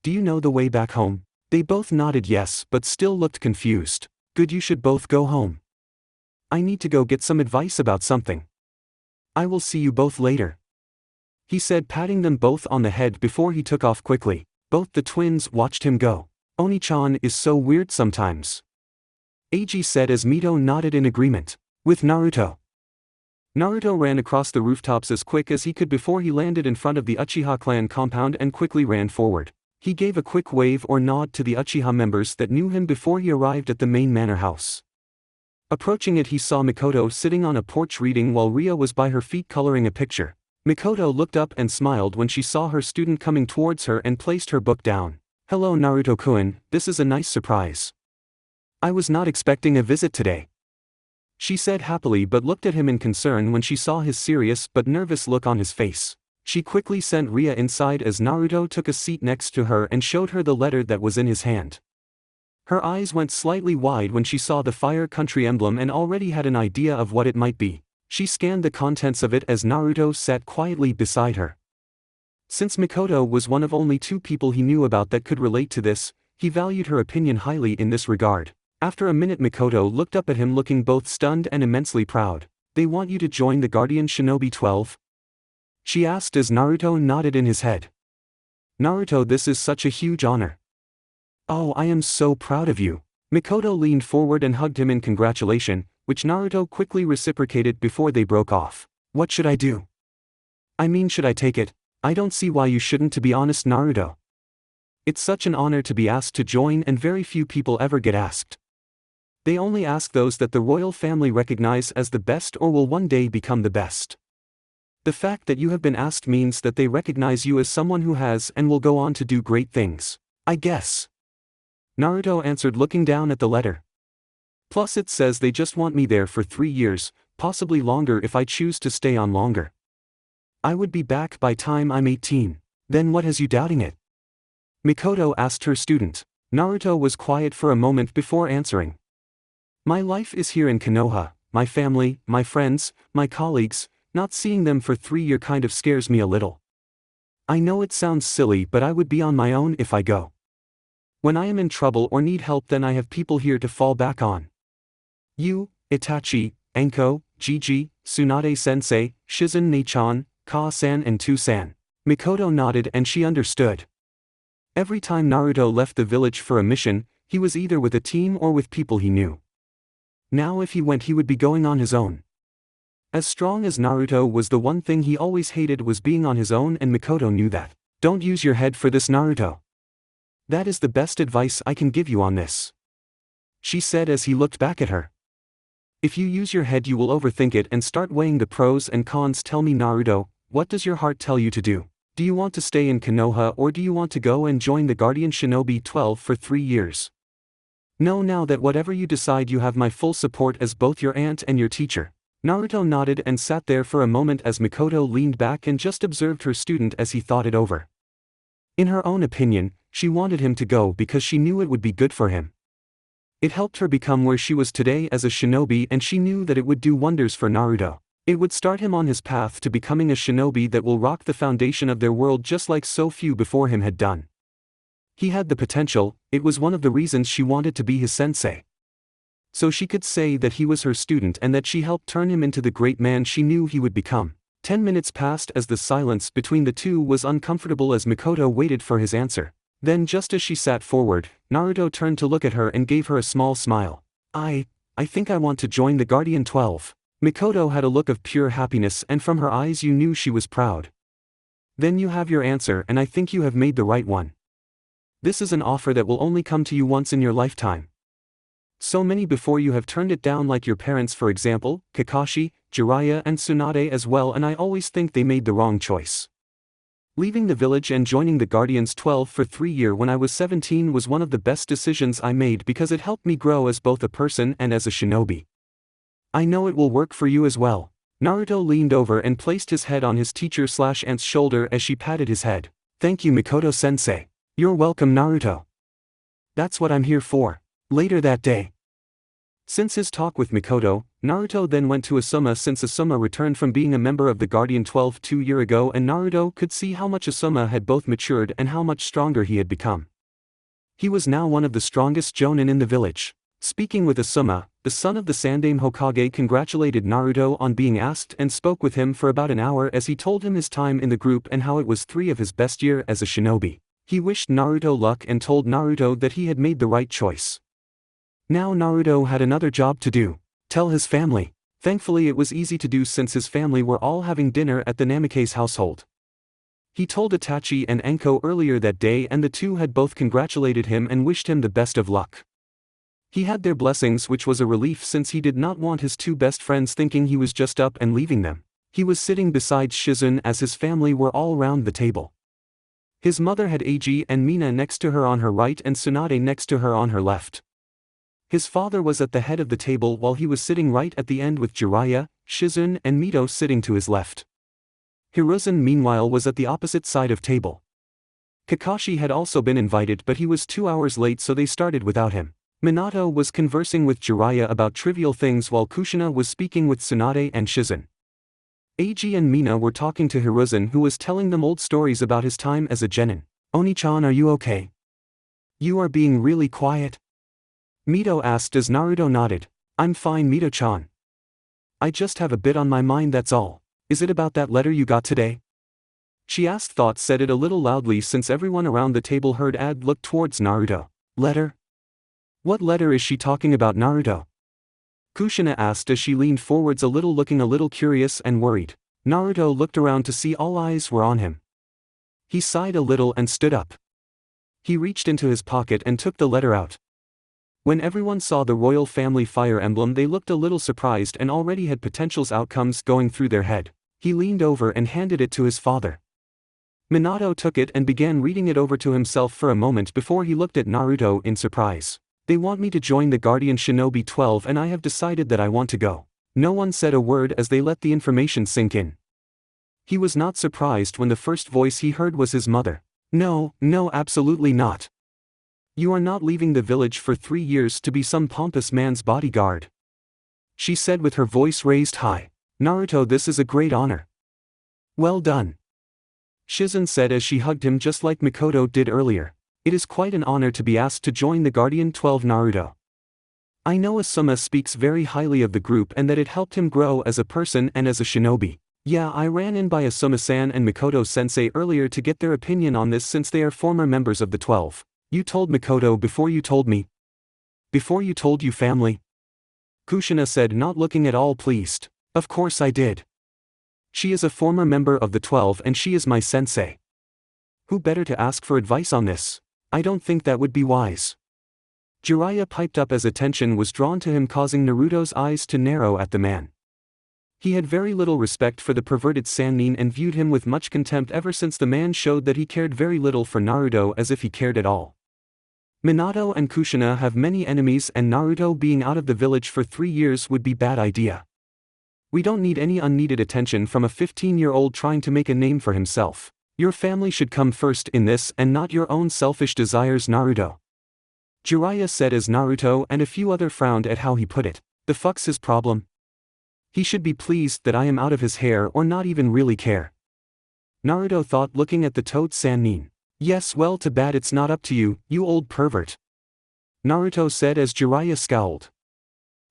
[SPEAKER 2] Do you know the way back home? They both nodded yes but still looked confused. Good, you should both go home. I need to go get some advice about something. I will see you both later. He said patting them both on the head before he took off quickly. Both the twins watched him go. Oni-chan is so weird sometimes, Eiji said as Mito nodded in agreement. With Naruto. Naruto ran across the rooftops as quick as he could before he landed in front of the Uchiha clan compound and quickly ran forward. He gave a quick wave or nod to the Uchiha members that knew him before he arrived at the main manor house. Approaching it, he saw Mikoto sitting on a porch reading while Ria was by her feet coloring a picture. Mikoto looked up and smiled when she saw her student coming towards her and placed her book down. Hello Naruto-kun, this is a nice surprise. I was not expecting a visit today, she said happily, but looked at him in concern when she saw his serious but nervous look on his face. She quickly sent Ria inside as Naruto took a seat next to her and showed her the letter that was in his hand. Her eyes went slightly wide when she saw the Fire Country emblem and already had an idea of what it might be. She scanned the contents of it as Naruto sat quietly beside her. Since Mikoto was one of only 2 people he knew about that could relate to this, he valued her opinion highly in this regard. After a minute, Mikoto looked up at him looking both stunned and immensely proud. They want you to join the Guardian Shinobi 12? She asked as Naruto nodded in his head. Naruto, this is such a huge honor. Oh, I am so proud of you. Mikoto leaned forward and hugged him in congratulation, which Naruto quickly reciprocated before they broke off. What should I do? I mean, should I take it? I don't see why you shouldn't, to be honest, Naruto. It's such an honor to be asked to join, and very few people ever get asked. They only ask those that the royal family recognize as the best or will one day become the best. The fact that you have been asked means that they recognize you as someone who has and will go on to do great things, I guess. Naruto answered, looking down at the letter. Plus it says they just want me there for 3 years, possibly longer if I choose to stay on longer. I would be back by time I'm 18. Then what has you doubting it? Mikoto asked her student. Naruto was quiet for a moment before answering. My life is here in Konoha, my family, my friends, my colleagues. Not seeing them for 3 years kind of scares me a little. I know it sounds silly, but I would be on my own if I go. When I am in trouble or need help, then I have people here to fall back on. You, Itachi, Anko, Gigi, Tsunade-sensei, Shizen-ne-chan, Ka-san and Tu-san. Mikoto nodded and she understood. Every time Naruto left the village for a mission, he was either with a team or with people he knew. Now if he went, he would be going on his own. As strong as Naruto was, the one thing he always hated was being on his own, and Mikoto knew that. Don't use your head for this, Naruto. That is the best advice I can give you on this, she said as he looked back at her. If you use your head, you will overthink it and start weighing the pros and cons. Tell me, Naruto, what does your heart tell you to do? Do you want to stay in Konoha, or do you want to go and join the Guardian Shinobi 12 for 3 years? Know now that whatever you decide, you have my full support as both your aunt and your teacher. Naruto nodded and sat there for a moment as Mikoto leaned back and just observed her student as he thought it over. In her own opinion, she wanted him to go because she knew it would be good for him. It helped her become where she was today as a shinobi, and she knew that it would do wonders for Naruto. It would start him on his path to becoming a shinobi that will rock the foundation of their world just like so few before him had done. He had the potential. It was one of the reasons she wanted to be his sensei. So she could say that he was her student and that she helped turn him into the great man she knew he would become. 10 minutes passed as the silence between the two was uncomfortable as Mikoto waited for his answer. Then just as she sat forward, Naruto turned to look at her and gave her a small smile. I think I want to join the Guardian 12. Mikoto had a look of pure happiness, and from her eyes you knew she was proud. Then you have your answer, and I think you have made the right one. This is an offer that will only come to you once in your lifetime. So many before you have turned it down, like your parents for example, Kakashi, Jiraiya and Tsunade as well, and I always think they made the wrong choice. Leaving the village and joining the Guardians 12 for 3 years when I was 17 was one of the best decisions I made because it helped me grow as both a person and as a shinobi. I know it will work for you as well. Naruto leaned over and placed his head on his teacher/aunt's shoulder as she patted his head. Thank you, Mikoto-sensei. You're welcome, Naruto. That's what I'm here for. Later that day. Since his talk with Mikoto, Naruto then went to Asuma since Asuma returned from being a member of the Guardian 12 2 years ago, and Naruto could see how much Asuma had both matured and how much stronger he had become. He was now one of the strongest jonin in the village. Speaking with Asuma, the son of the Sandaime Hokage congratulated Naruto on being asked and spoke with him for about an hour as he told him his time in the group and how it was 3 of his best years as a shinobi. He wished Naruto luck and told Naruto that he had made the right choice. Now Naruto had another job to do: tell his family. Thankfully it was easy to do since his family were all having dinner at the Namikaze household. He told Itachi and Anko earlier that day and the two had both congratulated him and wished him the best of luck. He had their blessings, which was a relief since he did not want his two best friends thinking he was just up and leaving them. He was sitting beside Shizun as his family were all round the table. His mother had Eiji and Mina next to her on her right and Tsunade next to her on her left. His father was at the head of the table while he was sitting right at the end with Jiraiya, Shizun and Mito sitting to his left. Hiruzen meanwhile was at the opposite side of table. Kakashi had also been invited but he was 2 hours late, so they started without him. Minato was conversing with Jiraiya about trivial things while Kushina was speaking with Tsunade and Shizun. Eiji and Mina were talking to Hiruzen, who was telling them old stories about his time as a genin. "Oni-chan, are you okay? You are being really quiet." Mito asked as Naruto nodded. "I'm fine, Mito-chan. I just have a bit on my mind, that's all. Is it about that letter you got today?" She asked. Thought said it a little loudly since everyone around the table heard. Ad looked towards Naruto. "Letter? What letter is she talking about, Naruto?" Kushina asked as she leaned forwards a little, looking a little curious and worried. Naruto looked around to see all eyes were on him. He sighed a little and stood up. He reached into his pocket and took the letter out. When everyone saw the royal family fire emblem, they looked a little surprised and already had potential outcomes going through their head. He leaned over and handed it to his father. Minato took it and began reading it over to himself for a moment before he looked at Naruto in surprise. "They want me to join the Guardian Shinobi 12 and I have decided that I want to go." No one said a word as they let the information sink in. He was not surprised when the first voice he heard was his mother. No, absolutely not. You are not leaving the village for 3 years to be some pompous man's bodyguard," she said with her voice raised high. "Naruto, this is a great honor." "Well done," Shizun said as she hugged him just like Mikoto did earlier. "It is quite an honor to be asked to join the Guardian 12, Naruto. I know Asuma speaks very highly of the group and that it helped him grow as a person and as a shinobi. Yeah, I ran in by Asuma-san and Mikoto-sensei earlier to get their opinion on this since they are former members of the 12. You told Mikoto before you told me? Before you told you family?" Kushina said, not looking at all pleased. "Of course I did. She is a former member of the 12 and she is my sensei. Who better to ask for advice on this? I don't think that would be wise." Jiraiya piped up as attention was drawn to him, causing Naruto's eyes to narrow at the man. He had very little respect for the perverted Sannin and viewed him with much contempt ever since the man showed that he cared very little for Naruto, as if he cared at all. Minato and Kushina have many enemies and Naruto being out of the village for 3 years would be bad idea. We don't need any unneeded attention from a 15-year-old trying to make a name for himself. Your family should come first in this and not your own selfish desires, Naruto. Jiraiya said as Naruto and a few other frowned at how he put it. The fuck's his problem? He should be pleased that I am out of his hair or not even really care. Naruto thought, looking at the toad Sannin. Yes, well, too bad it's not up to you, you old pervert. Naruto said as Jiraiya scowled.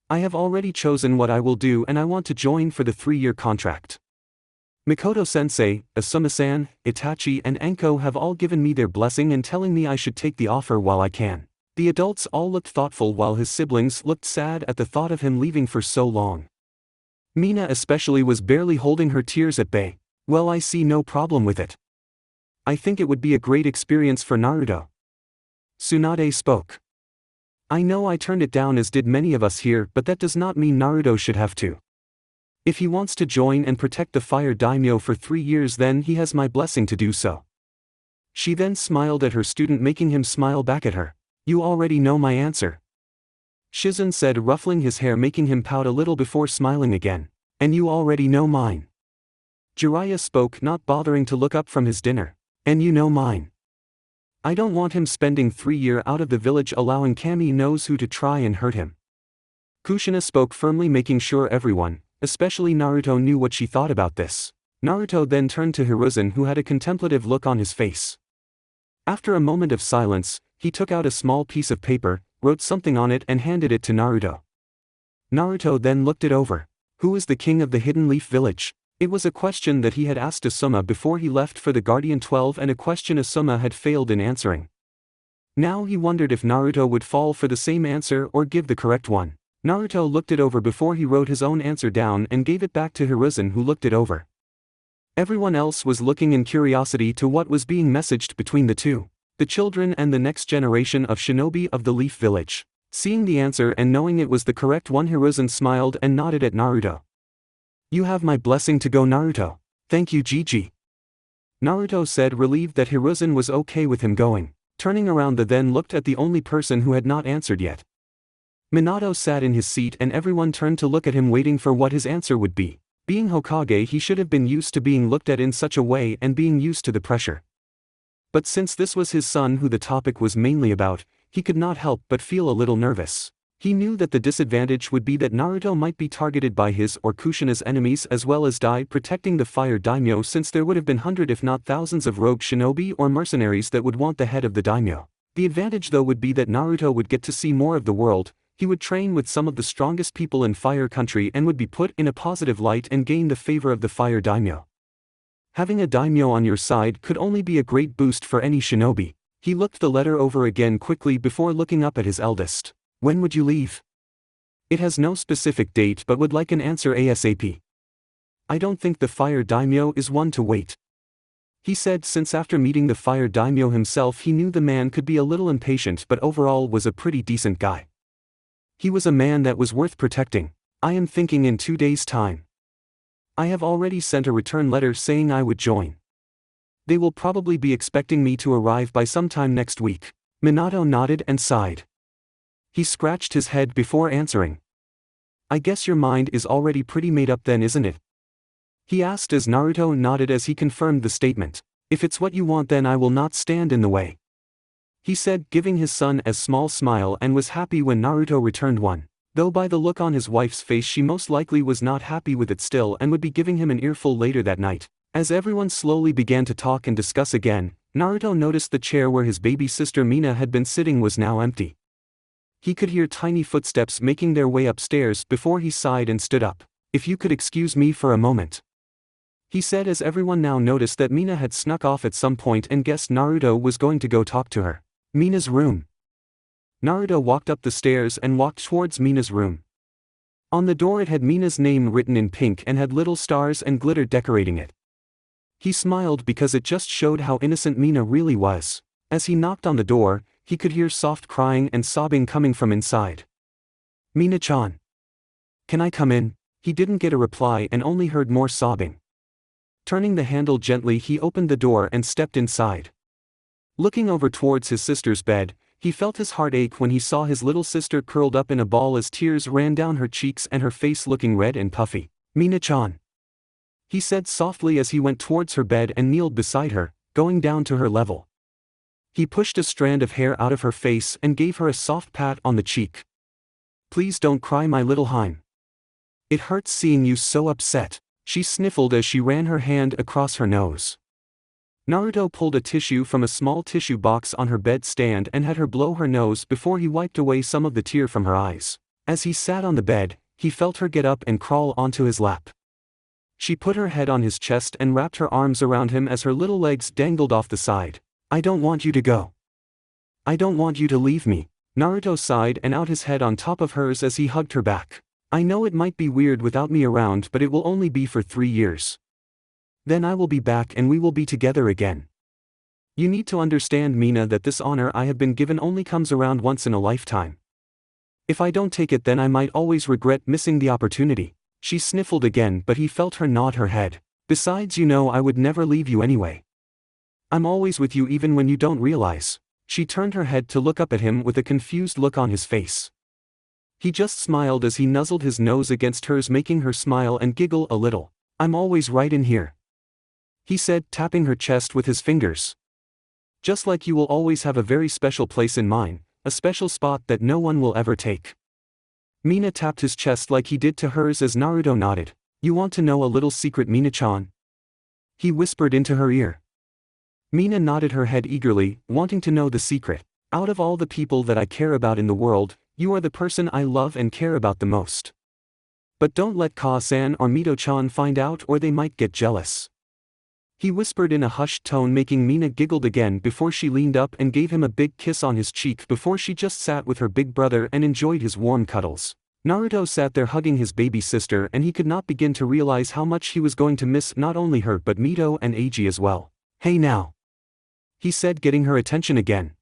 [SPEAKER 2] I have already chosen what I will do and I want to join for the 3-year contract. Mikoto-sensei, Asuma-san, Itachi and Anko have all given me their blessing and telling me I should take the offer while I can. The adults all looked thoughtful while his siblings looked sad at the thought of him leaving for so long. Mina especially was barely holding her tears at bay. Well, I see no problem with it. I think it would be a great experience for Naruto. Tsunade spoke. I know I turned it down as did many of us here, but that does not mean Naruto should have to. If he wants to join and protect the fire daimyo for 3 years, then he has my blessing to do so. She then smiled at her student, making him smile back at her. You already know my answer. Shizun said, ruffling his hair, making him pout a little before smiling again. And you already know mine. Jiraiya spoke, not bothering to look up from his dinner. And you know mine. I don't want him spending 3 years out of the village allowing Kami knows who to try and hurt him. Kushina spoke firmly, making sure everyone, especially Naruto, knew what she thought about this. Naruto then turned to Hiruzen, who had a contemplative look on his face. After a moment of silence, he took out a small piece of paper, wrote something on it and handed it to Naruto. Naruto then looked it over. Who is the king of the Hidden Leaf Village? It was a question that he had asked Asuma before he left for the Guardian 12 and a question Asuma had failed in answering. Now he wondered if Naruto would fall for the same answer or give the correct one. Naruto looked it over before he wrote his own answer down and gave it back to Hiruzen, who looked it over. Everyone else was looking in curiosity to what was being messaged between the two. The children and the next generation of shinobi of the Leaf Village. Seeing the answer and knowing it was the correct one, Hiruzen smiled and nodded at Naruto. "You have my blessing to go, Naruto." "Thank you, Gigi." Naruto said, relieved that Hiruzen was okay with him going. Turning around, the then looked at the only person who had not answered yet. Minato sat in his seat and everyone turned to look at him, waiting for what his answer would be. Being Hokage, he should have been used to being looked at in such a way and being used to the pressure. But since this was his son who the topic was mainly about, he could not help but feel a little nervous. He knew that the disadvantage would be that Naruto might be targeted by his or Kushina's enemies as well as die protecting the fire daimyo, since there would have been hundreds if not thousands of rogue shinobi or mercenaries that would want the head of the daimyo. The advantage though would be that Naruto would get to see more of the world, he would train with some of the strongest people in Fire Country and would be put in a positive light and gain the favor of the fire daimyo. Having a daimyo on your side could only be a great boost for any shinobi. He looked the letter over again quickly before looking up at his eldest. "When would you leave?" "It has no specific date but would like an answer ASAP. I don't think the fire daimyo is one to wait," he said, since after meeting the fire daimyo himself he knew the man could be a little impatient but overall was a pretty decent guy. He was a man that was worth protecting. "I am thinking in 2 days' time. I have already sent a return letter saying I would join. They will probably be expecting me to arrive by sometime next week." Minato nodded and sighed. He scratched his head before answering. "I guess your mind is already pretty made up then, isn't it?" he asked as Naruto nodded as he confirmed the statement. "If it's what you want then I will not stand in the way," he said, giving his son a small smile, and was happy when Naruto returned one. Though by the look on his wife's face she most likely was not happy with it still and would be giving him an earful later that night. As everyone slowly began to talk and discuss again, Naruto noticed the chair where his baby sister Mina had been sitting was now empty. He could hear tiny footsteps making their way upstairs before he sighed and stood up. "If you could excuse me for a moment," he said, as everyone now noticed that Mina had snuck off at some point and guessed Naruto was going to go talk to her. Mina's room. Naruto walked up the stairs and walked towards Mina's room. On the door it had Mina's name written in pink and had little stars and glitter decorating it. He smiled because it just showed how innocent Mina really was. As he knocked on the door, he could hear soft crying and sobbing coming from inside. "Mina-chan. Can I come in?" He didn't get a reply and only heard more sobbing. Turning the handle gently, he opened the door and stepped inside. Looking over towards his sister's bed, he felt his heart ache when he saw his little sister curled up in a ball as tears ran down her cheeks and her face looking red and puffy. "Mina-chan," he said softly as he went towards her bed and kneeled beside her, going down to her level. He pushed a strand of hair out of her face and gave her a soft pat on the cheek. "Please don't cry, my little Heim. It hurts seeing you so upset," she sniffled as she ran her hand across her nose. Naruto pulled a tissue from a small tissue box on her bed stand and had her blow her nose before he wiped away some of the tear from her eyes. As he sat on the bed, he felt her get up and crawl onto his lap. She put her head on his chest and wrapped her arms around him as her little legs dangled off the side. "I don't want you to go. I don't want you to leave me." Naruto sighed and out his head on top of hers as he hugged her back. "I know it might be weird without me around, but it will only be for 3 years. Then I will be back and we will be together again. You need to understand, Mina, that this honor I have been given only comes around once in a lifetime. If I don't take it then I might always regret missing the opportunity." She sniffled again, but he felt her nod her head. "Besides, you know I would never leave you anyway. I'm always with you even when you don't realize." She turned her head to look up at him with a confused look on his face. He just smiled as he nuzzled his nose against hers, making her smile and giggle a little. "I'm always right in here," he said, tapping her chest with his fingers. "Just like you will always have a very special place in mine, a special spot that no one will ever take." Mina tapped his chest like he did to hers as Naruto nodded. "You want to know a little secret, Mina-chan?" he whispered into her ear. Mina nodded her head eagerly, wanting to know the secret. "Out of all the people that I care about in the world, you are the person I love and care about the most. But don't let Ka-san or Mito-chan find out or they might get jealous. He whispered in a hushed tone, making Mina giggled again before she leaned up and gave him a big kiss on his cheek before she just sat with her big brother and enjoyed his warm cuddles. Naruto sat there hugging his baby sister, and he could not begin to realize how much he was going to miss not only her but Mito and Eiji as well. "Hey now," he said, getting her attention again.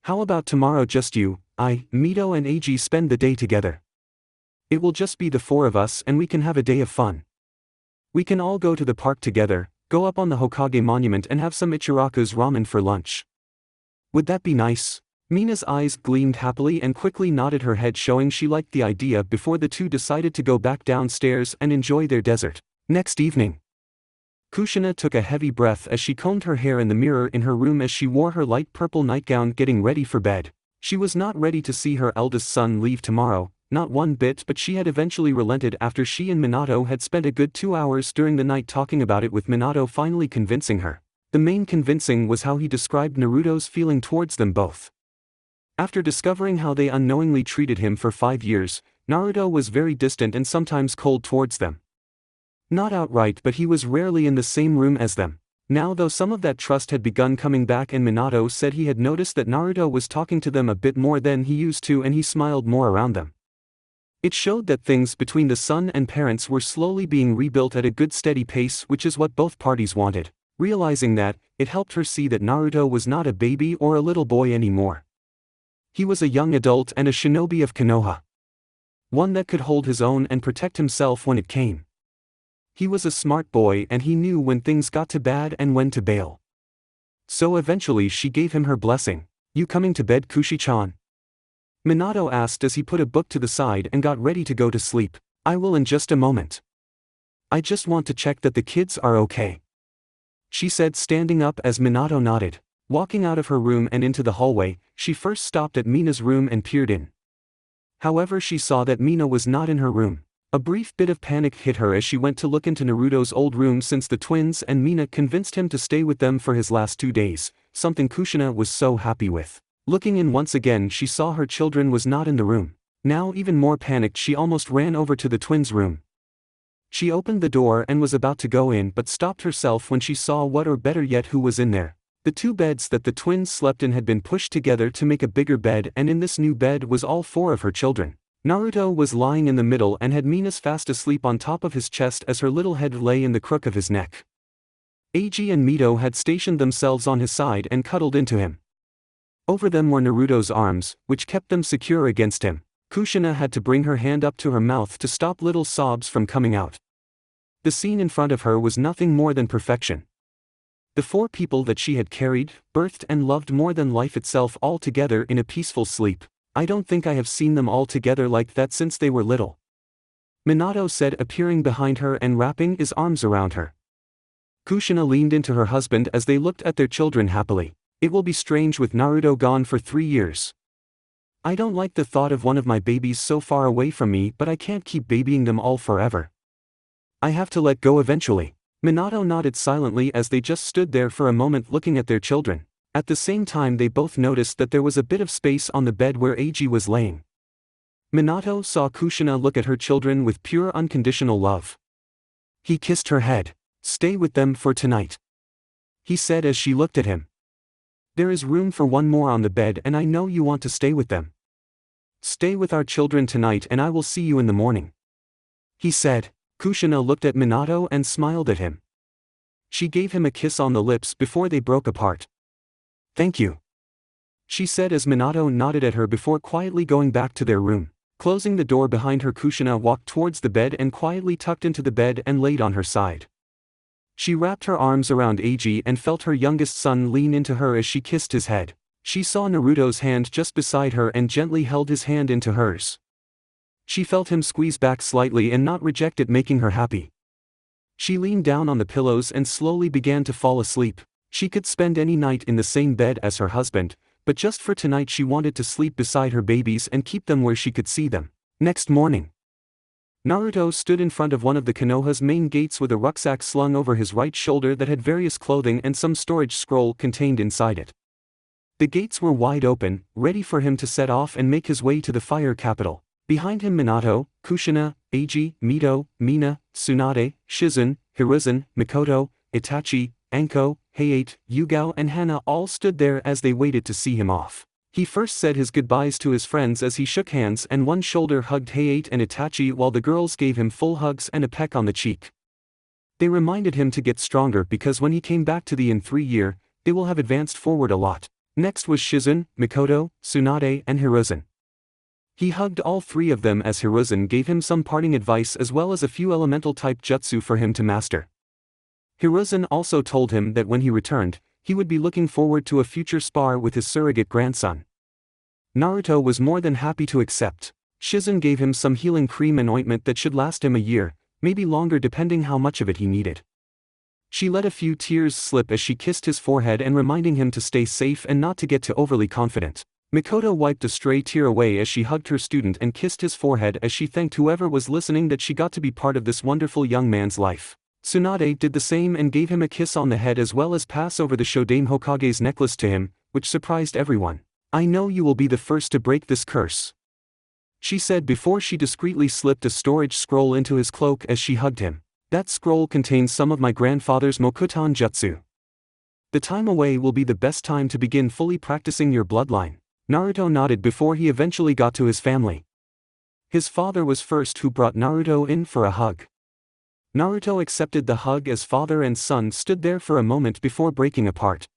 [SPEAKER 2] "How about tomorrow just you, Mito and Eiji spend the day together? It will just be the four of us and we can have a day of fun. We can all go to the park together, go up on the Hokage monument and have some Ichiraku's ramen for lunch. Would that be nice?" Mina's eyes gleamed happily and quickly nodded her head, showing she liked the idea before the two decided to go back downstairs and enjoy their dessert. Next evening, Kushina took a heavy breath as she combed her hair in the mirror in her room as she wore her light purple nightgown, getting ready for bed. She was not ready to see her eldest son leave tomorrow, not one bit, but she had eventually relented after she and Minato had spent a good 2 hours during the night talking about it, with Minato finally convincing her. The main convincing was how he described Naruto's feeling towards them both. After discovering how they unknowingly treated him for 5 years, Naruto was very distant and sometimes cold towards them. Not outright, but he was rarely in the same room as them. Now though some of that trust had begun coming back, and Minato said he had noticed that Naruto was talking to them a bit more than he used to and he smiled more around them. It showed that things between the son and parents were slowly being rebuilt at a good steady pace, which is what both parties wanted. Realizing that, it helped her see that Naruto was not a baby or a little boy anymore. He was a young adult and a shinobi of Konoha. One that could hold his own and protect himself when it came. He was a smart boy and he knew when things got too bad and when to bail. So eventually she gave him her blessing. "You coming to bed, Kushi-chan?" Minato asked as he put a book to the side and got ready to go to sleep. "I will in just a moment. I just want to check that the kids are okay," she said, standing up as Minato nodded. Walking out of her room and into the hallway, she first stopped at Mina's room and peered in. However, she saw that Mina was not in her room. A brief bit of panic hit her as she went to look into Naruto's old room, since the twins and Mina convinced him to stay with them for his last 2 days, something Kushina was so happy with. Looking in once again, she saw her children was not in the room. Now even more panicked, she almost ran over to the twins' room. She opened the door and was about to go in, but stopped herself when she saw what, or better yet, who was in there. The 2 beds that the twins slept in had been pushed together to make a bigger bed, and in this new bed was all 4 of her children. Naruto was lying in the middle and had Mina's fast asleep on top of his chest as her little head lay in the crook of his neck. Eiji and Mito had stationed themselves on his side and cuddled into him. Over them were Naruto's arms, which kept them secure against him. Kushina had to bring her hand up to her mouth to stop little sobs from coming out. The scene in front of her was nothing more than perfection. The 4 people that she had carried, birthed and loved more than life itself, all together in a peaceful sleep. "I don't think I have seen them all together like that since they were little," Minato said, appearing behind her and wrapping his arms around her. Kushina leaned into her husband as they looked at their children happily. "It will be strange with Naruto gone for 3 years. I don't like the thought of one of my babies so far away from me, but I can't keep babying them all forever. I have to let go eventually." Minato nodded silently as they just stood there for a moment looking at their children. At the same time they both noticed that there was a bit of space on the bed where Eiji was laying. Minato saw Kushina look at her children with pure unconditional love. He kissed her head. "Stay with them for tonight," he said as she looked at him. "There is room for 1 more on the bed and I know you want to stay with them. Stay with our children tonight and I will see you in the morning," he said. Kushina looked at Minato and smiled at him. She gave him a kiss on the lips before they broke apart. "Thank you," she said as Minato nodded at her before quietly going back to their room. Closing the door behind her, Kushina walked towards the bed and quietly tucked into the bed and laid on her side. She wrapped her arms around Eiji and felt her youngest son lean into her as she kissed his head. She saw Naruto's hand just beside her and gently held his hand into hers. She felt him squeeze back slightly and not reject it, making her happy. She leaned down on the pillows and slowly began to fall asleep. She could spend any night in the same bed as her husband, but just for tonight she wanted to sleep beside her babies and keep them where she could see them. Next morning, Naruto stood in front of one of the Konoha's main gates with a rucksack slung over his right shoulder that had various clothing and some storage scroll contained inside it. The gates were wide open, ready for him to set off and make his way to the fire capital. Behind him Minato, Kushina, Eiji, Mito, Mina, Tsunade, Shizen, Hiruzen, Mikoto, Itachi, Anko, Hayate, Yugao and Hana all stood there as they waited to see him off. He first said his goodbyes to his friends as he shook hands and one shoulder hugged Hayate and Itachi while the girls gave him full hugs and a peck on the cheek. They reminded him to get stronger because when he came back to the in 3 year, they will have advanced forward a lot. Next was Shizen, Mikoto, Tsunade and Hiruzen. He hugged all 3 of them as Hiruzen gave him some parting advice as well as a few elemental type jutsu for him to master. Hiruzen also told him that when he returned, he would be looking forward to a future spar with his surrogate grandson. Naruto was more than happy to accept. Shizen gave him some healing cream and ointment that should last him a year, maybe longer depending how much of it he needed. She let a few tears slip as she kissed his forehead and reminding him to stay safe and not to get too overly confident. Mikoto wiped a stray tear away as she hugged her student and kissed his forehead as she thanked whoever was listening that she got to be part of this wonderful young man's life. Tsunade did the same and gave him a kiss on the head as well as pass over the Shodaime Hokage's necklace to him, which surprised everyone. "I know you will be the first to break this curse," she said before she discreetly slipped a storage scroll into his cloak as she hugged him. "That scroll contains some of my grandfather's Mokuton jutsu. The time away will be the best time to begin fully practicing your bloodline." Naruto nodded before he eventually got to his family. His father was first who brought Naruto in for a hug. Naruto accepted the hug as father and son stood there for a moment before breaking apart.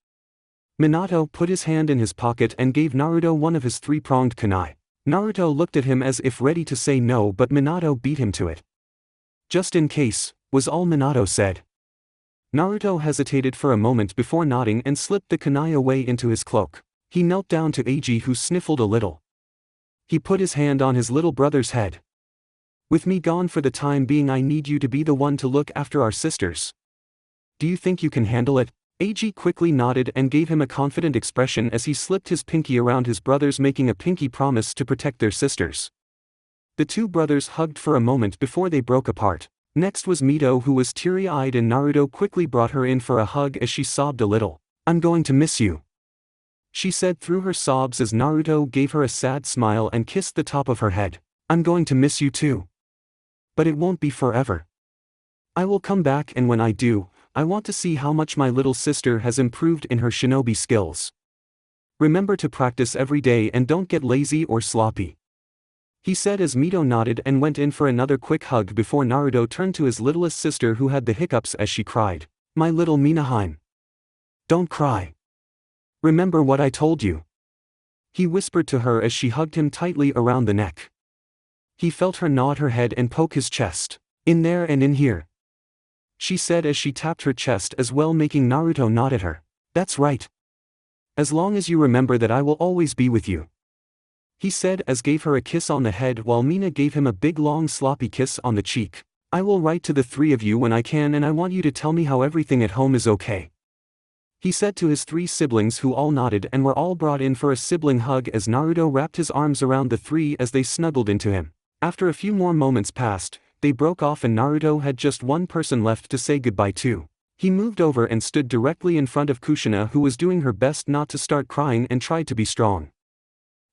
[SPEAKER 2] Minato put his hand in his pocket and gave Naruto one of his 3-pronged kunai. Naruto looked at him as if ready to say no, but Minato beat him to it. "Just in case," was all Minato said. Naruto hesitated for a moment before nodding and slipped the kunai away into his cloak. He knelt down to Eiji, who sniffled a little. He put his hand on his little brother's head. "With me gone for the time being, I need you to be the one to look after our sisters. Do you think you can handle it?" Eiji quickly nodded and gave him a confident expression as he slipped his pinky around his brother's, making a pinky promise to protect their sisters. The 2 brothers hugged for a moment before they broke apart. Next was Mito, who was teary-eyed, and Naruto quickly brought her in for a hug as she sobbed a little. "I'm going to miss you," she said through her sobs as Naruto gave her a sad smile and kissed the top of her head. "I'm going to miss you too. But it won't be forever. I will come back, and when I do, I want to see how much my little sister has improved in her shinobi skills. Remember to practice every day and don't get lazy or sloppy," he said as Mito nodded and went in for another quick hug before Naruto turned to his littlest sister, who had the hiccups as she cried. "My little Minaheim. Don't cry. Remember what I told you," he whispered to her as she hugged him tightly around the neck. He felt her nod her head and poke his chest. "In there and in here," she said as she tapped her chest as well, making Naruto nod at her. "That's right. As long as you remember that, I will always be with you," he said as gave her a kiss on the head while Mina gave him a big long sloppy kiss on the cheek. "I will write to the 3 of you when I can, and I want you to tell me how everything at home is okay," he said to his 3 siblings, who all nodded and were all brought in for a sibling hug as Naruto wrapped his arms around the 3 as they snuggled into him. After a few more moments passed, they broke off and Naruto had just one person left to say goodbye to. He moved over and stood directly in front of Kushina, who was doing her best not to start crying and tried to be strong.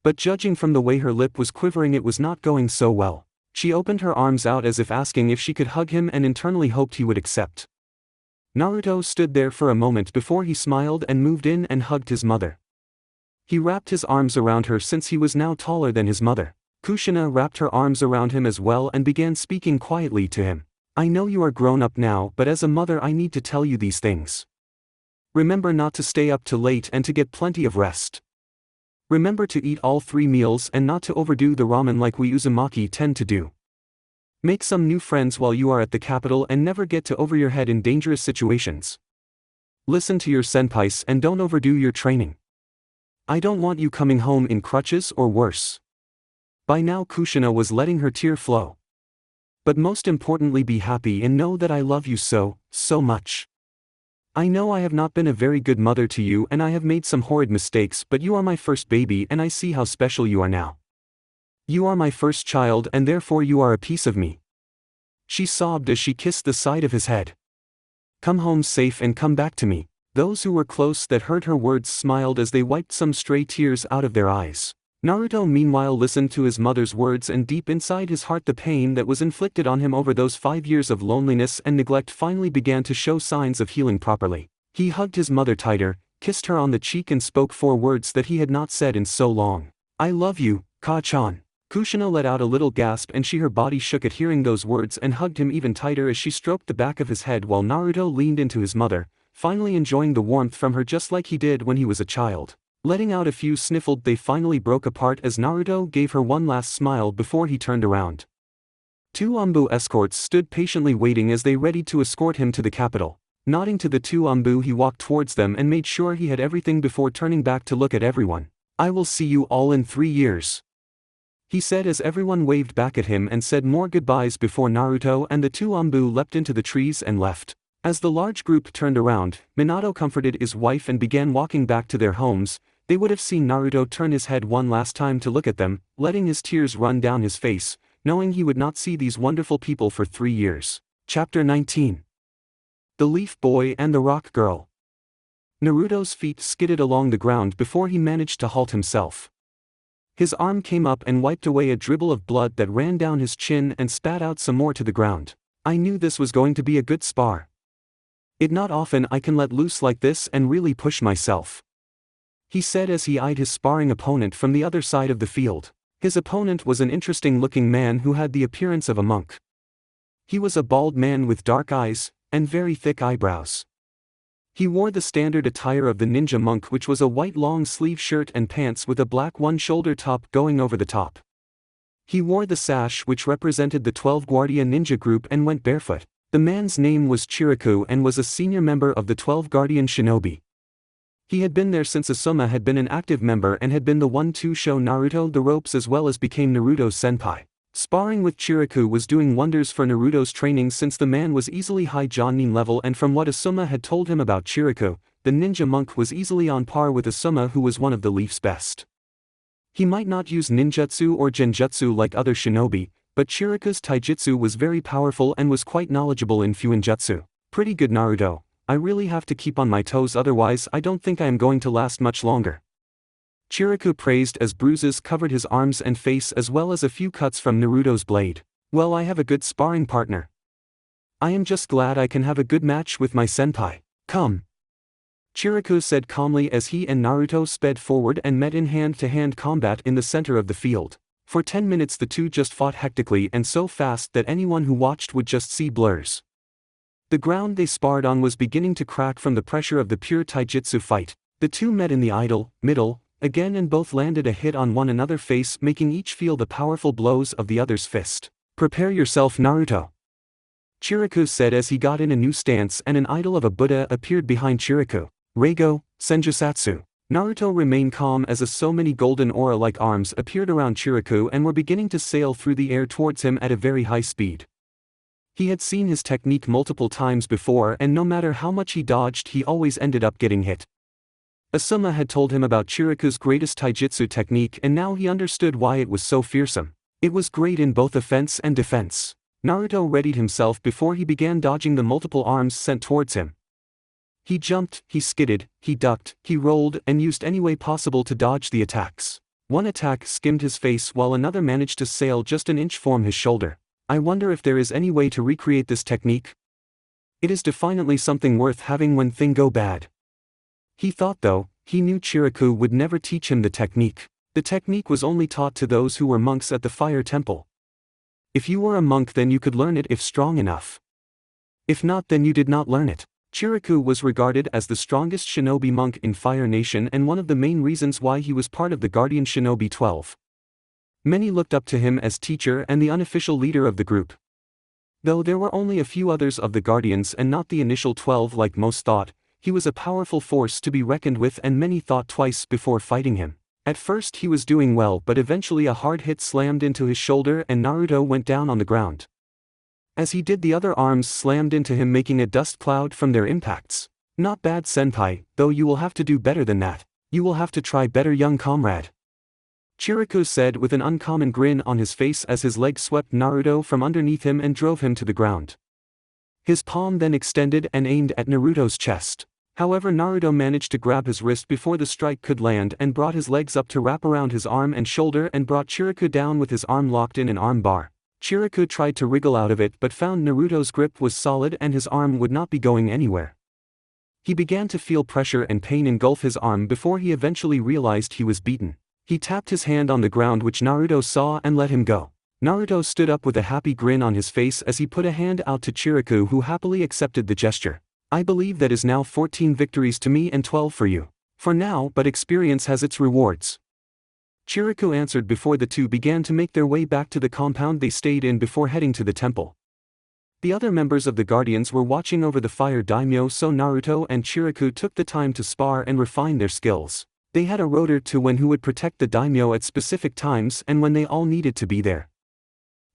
[SPEAKER 2] But judging from the way her lip was quivering, it was not going so well. She opened her arms out as if asking if she could hug him and internally hoped he would accept. Naruto stood there for a moment before he smiled and moved in and hugged his mother. He wrapped his arms around her since he was now taller than his mother. Kushina wrapped her arms around him as well and began speaking quietly to him. "I know you are grown up now, but as a mother I need to tell you these things. Remember not to stay up too late and to get plenty of rest. Remember to eat all 3 meals and not to overdo the ramen like we Uzumaki tend to do. Make some new friends while you are at the capital and never get too over your head in dangerous situations. Listen to your senpais and don't overdo your training. I don't want you coming home in crutches or worse." By now Kushina was letting her tear flow. "But most importantly, be happy and know that I love you so, so much. I know I have not been a very good mother to you and I have made some horrid mistakes, but you are my first baby and I see how special you are now. You are my first child and therefore you are a piece of me." She sobbed as she kissed the side of his head. "Come home safe and come back to me." Those who were close that heard her words smiled as they wiped some stray tears out of their eyes. Naruto meanwhile listened to his mother's words, and deep inside his heart the pain that was inflicted on him over those 5 years of loneliness and neglect finally began to show signs of healing properly. He hugged his mother tighter, kissed her on the cheek and spoke 4 words that he had not said in so long. "I love you, Ka-chan." Kushina let out a little gasp and her body shook at hearing those words and hugged him even tighter as she stroked the back of his head while Naruto leaned into his mother, finally enjoying the warmth from her just like he did when he was a child. Letting out a few sniffled, they finally broke apart as Naruto gave her one last smile before he turned around. 2 Anbu escorts stood patiently waiting as they readied to escort him to the capital. Nodding to the 2 Anbu, he walked towards them and made sure he had everything before turning back to look at everyone. "I will see you all in 3 years. He said as everyone waved back at him and said more goodbyes before Naruto and the 2 Anbu leapt into the trees and left. As the large group turned around, Minato comforted his wife and began walking back to their homes. They would have seen Naruto turn his head one last time to look at them, letting his tears run down his face, knowing he would not see these wonderful people for 3 years. Chapter 19. The Leaf Boy and the Rock Girl. Naruto's feet skidded along the ground before he managed to halt himself. His arm came up and wiped away a dribble of blood that ran down his chin and spat out some more to the ground. "I knew this was going to be a good spar. It's not often I can let loose like this and really push myself," he said as he eyed his sparring opponent from the other side of the field. His opponent was an interesting-looking man who had the appearance of a monk. He was a bald man with dark eyes and very thick eyebrows. He wore the standard attire of the ninja monk, which was a white long-sleeve shirt and pants with a black one-shoulder top going over the top. He wore the sash which represented the 12 Guardian Ninja group and went barefoot. The man's name was Chiriku and was a senior member of the 12 Guardian Shinobi. He had been there since Asuma had been an active member and had been the one to show Naruto the ropes as well as became Naruto's senpai. Sparring with Chiriku was doing wonders for Naruto's training since the man was easily high Jonin level, and from what Asuma had told him about Chiriku, the ninja monk was easily on par with Asuma, who was one of the Leaf's best. He might not use ninjutsu or genjutsu like other shinobi, but Chiriku's taijutsu was very powerful and was quite knowledgeable in fuinjutsu. "Pretty good, Naruto. I really have to keep on my toes, otherwise I don't think I am going to last much longer," Chiriku praised as bruises covered his arms and face as well as a few cuts from Naruto's blade. "Well, I have a good sparring partner. I am just glad I can have a good match with my senpai. Come," Chiriku said calmly as he and Naruto sped forward and met in hand-to-hand combat in the center of the field. For 10 minutes the two just fought hectically and so fast that anyone who watched would just see blurs. The ground they sparred on was beginning to crack from the pressure of the pure taijutsu fight. The two met in the middle, again, and both landed a hit on one another's face, making each feel the powerful blows of the other's fist. "Prepare yourself, Naruto," Chiriku said as he got in a new stance and an idol of a Buddha appeared behind Chiriku. "Reigo, Senjutsu." Naruto remained calm as so many golden aura-like arms appeared around Chiriku and were beginning to sail through the air towards him at a very high speed. He had seen his technique multiple times before, and no matter how much he dodged he always ended up getting hit. Asuma had told him about Chiriku's greatest taijutsu technique and now he understood why it was so fearsome. It was great in both offense and defense. Naruto readied himself before he began dodging the multiple arms sent towards him. He jumped, he skidded, he ducked, he rolled, and used any way possible to dodge the attacks. One attack skimmed his face while another managed to sail just an inch from his shoulder. "I wonder if there is any way to recreate this technique. It is definitely something worth having when things go bad," he thought, though he knew Chiriku would never teach him the technique. The technique was only taught to those who were monks at the fire temple. If you were a monk then you could learn it if strong enough. If not then you did not learn it. Chiriku was regarded as the strongest shinobi monk in Fire Nation and one of the main reasons why he was part of the Guardian Shinobi 12. Many looked up to him as teacher and the unofficial leader of the group. Though there were only a few others of the Guardians and not the initial 12 like most thought, he was a powerful force to be reckoned with and many thought twice before fighting him. At first he was doing well, but eventually a hard hit slammed into his shoulder and Naruto went down on the ground. As he did, the other arms slammed into him, making a dust cloud from their impacts. "Not bad, senpai, though you will have to do better than that. You will have to try better, young comrade," Chiriku said with an uncommon grin on his face as his leg swept Naruto from underneath him and drove him to the ground. His palm then extended and aimed at Naruto's chest. However, Naruto managed to grab his wrist before the strike could land and brought his legs up to wrap around his arm and shoulder and brought Chiriku down with his arm locked in an arm bar. Chiriku tried to wriggle out of it but found Naruto's grip was solid and his arm would not be going anywhere. He began to feel pressure and pain engulf his arm before he eventually realized he was beaten. He tapped his hand on the ground, which Naruto saw, and let him go. Naruto stood up with a happy grin on his face as he put a hand out to Chiriku, who happily accepted the gesture. I believe that is now 14 victories to me and 12 for you. For now, but experience has its rewards. Chiriku answered before the two began to make their way back to the compound they stayed in before heading to the temple. The other members of the Guardians were watching over the fire daimyo, so Naruto and Chiriku took the time to spar and refine their skills. They had a rotor to when who would protect the daimyo at specific times and when they all needed to be there.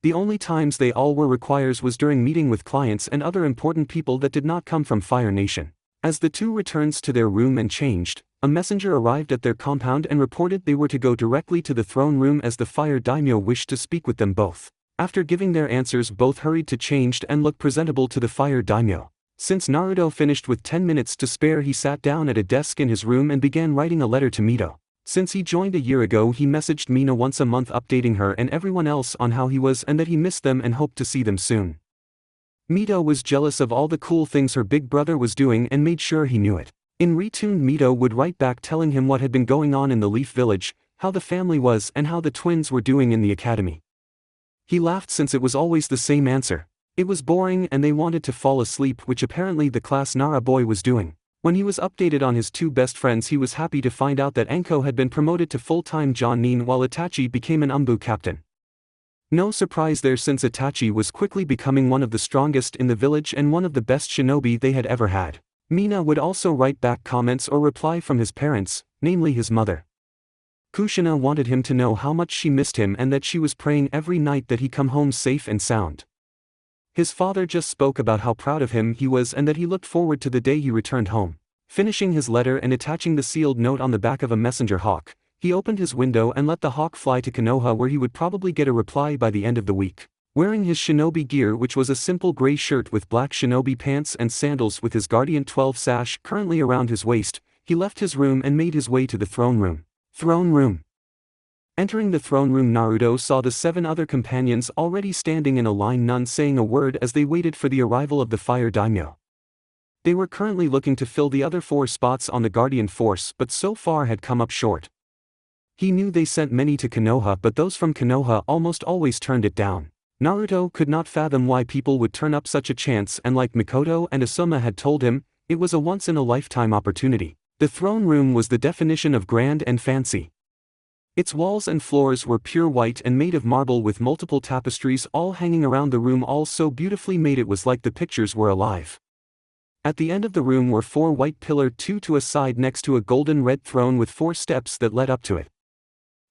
[SPEAKER 2] The only times they all were requires was during meeting with clients and other important people that did not come from Fire Nation. As the two returned to their room and changed, a messenger arrived at their compound and reported they were to go directly to the throne room as the fire daimyo wished to speak with them both. After giving their answers, both hurried to change and look presentable to the fire daimyo. Since Naruto finished with 10 minutes to spare, he sat down at a desk in his room and began writing a letter to Mito. Since he joined a year ago, he messaged Mina once a month updating her and everyone else on how he was and that he missed them and hoped to see them soon. Mito was jealous of all the cool things her big brother was doing and made sure he knew it. In return, Mito would write back telling him what had been going on in the Leaf Village, how the family was and how the twins were doing in the academy. He laughed since it was always the same answer. It was boring and they wanted to fall asleep, which apparently the class Nara boy was doing. When he was updated on his two best friends, he was happy to find out that Enko had been promoted to full-time Jonin while Itachi became an Umbu captain. No surprise there, since Itachi was quickly becoming one of the strongest in the village and one of the best shinobi they had ever had. Mina would also write back comments or reply from his parents, namely his mother. Kushina wanted him to know how much she missed him and that she was praying every night that he come home safe and sound. His father just spoke about how proud of him he was and that he looked forward to the day he returned home. Finishing his letter and attaching the sealed note on the back of a messenger hawk, he opened his window and let the hawk fly to Konoha, where he would probably get a reply by the end of the week. Wearing his shinobi gear, which was a simple gray shirt with black shinobi pants and sandals with his Guardian 12 sash currently around his waist, he left his room and made his way to the throne room. Throne room. Entering the throne room, Naruto saw the 7 other companions already standing in a line, none saying a word as they waited for the arrival of the fire daimyo. They were currently looking to fill the other 4 spots on the Guardian force, but so far had come up short. He knew they sent many to Konoha, but those from Konoha almost always turned it down. Naruto could not fathom why people would turn up such a chance, and like Mikoto and Asuma had told him, it was a once-in-a-lifetime opportunity. The throne room was the definition of grand and fancy. Its walls and floors were pure white and made of marble with multiple tapestries all hanging around the room, all so beautifully made it was like the pictures were alive. At the end of the room were 4 white pillars, 2 to a side next to a golden red throne with 4 steps that led up to it.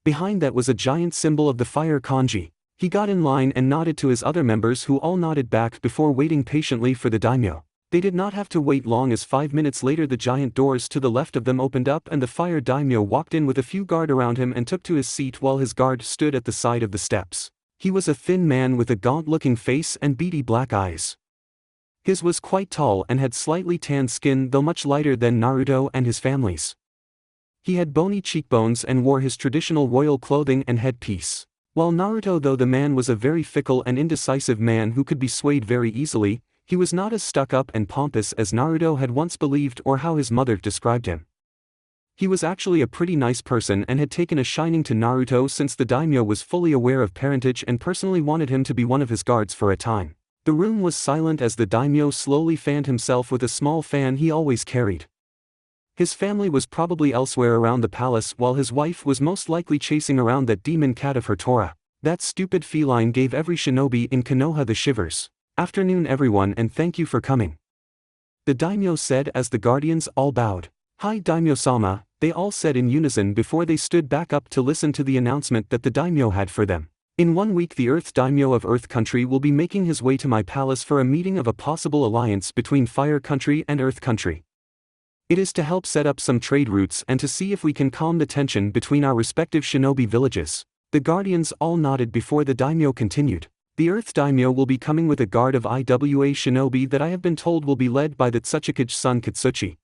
[SPEAKER 2] Behind that was a giant symbol of the fire kanji. He got in line and nodded to his other members, who all nodded back before waiting patiently for the daimyo. They did not have to wait long, as 5 minutes later the giant doors to the left of them opened up and the fire daimyo walked in with a few guard around him and took to his seat while his guard stood at the side of the steps. He was a thin man with a gaunt-looking face and beady black eyes. His was quite tall and had slightly tanned skin, though much lighter than Naruto and his family's. He had bony cheekbones and wore his traditional royal clothing and headpiece. While Naruto, though the man was a very fickle and indecisive man who could be swayed very easily, he was not as stuck-up and pompous as Naruto had once believed or how his mother described him. He was actually a pretty nice person and had taken a shining to Naruto since the daimyo was fully aware of parentage and personally wanted him to be one of his guards for a time. The room was silent as the daimyo slowly fanned himself with a small fan he always carried. His family was probably elsewhere around the palace, while his wife was most likely chasing around that demon cat of her Tora. That stupid feline gave every shinobi in Konoha the shivers. Afternoon everyone, and thank you for coming, the daimyo said as the guardians all bowed. Hi daimyo-sama, they all said in unison before they stood back up to listen to the announcement that the daimyo had for them. In 1 week the Earth daimyo of Earth Country will be making his way to my palace for a meeting of a possible alliance between Fire Country and Earth Country. It is to help set up some trade routes and to see if we can calm the tension between our respective shinobi villages. The guardians all nodded before the daimyo continued. The Earth daimyo will be coming with a guard of IWA shinobi that I have been told will be led by the Tsuchikage son Katsuchi.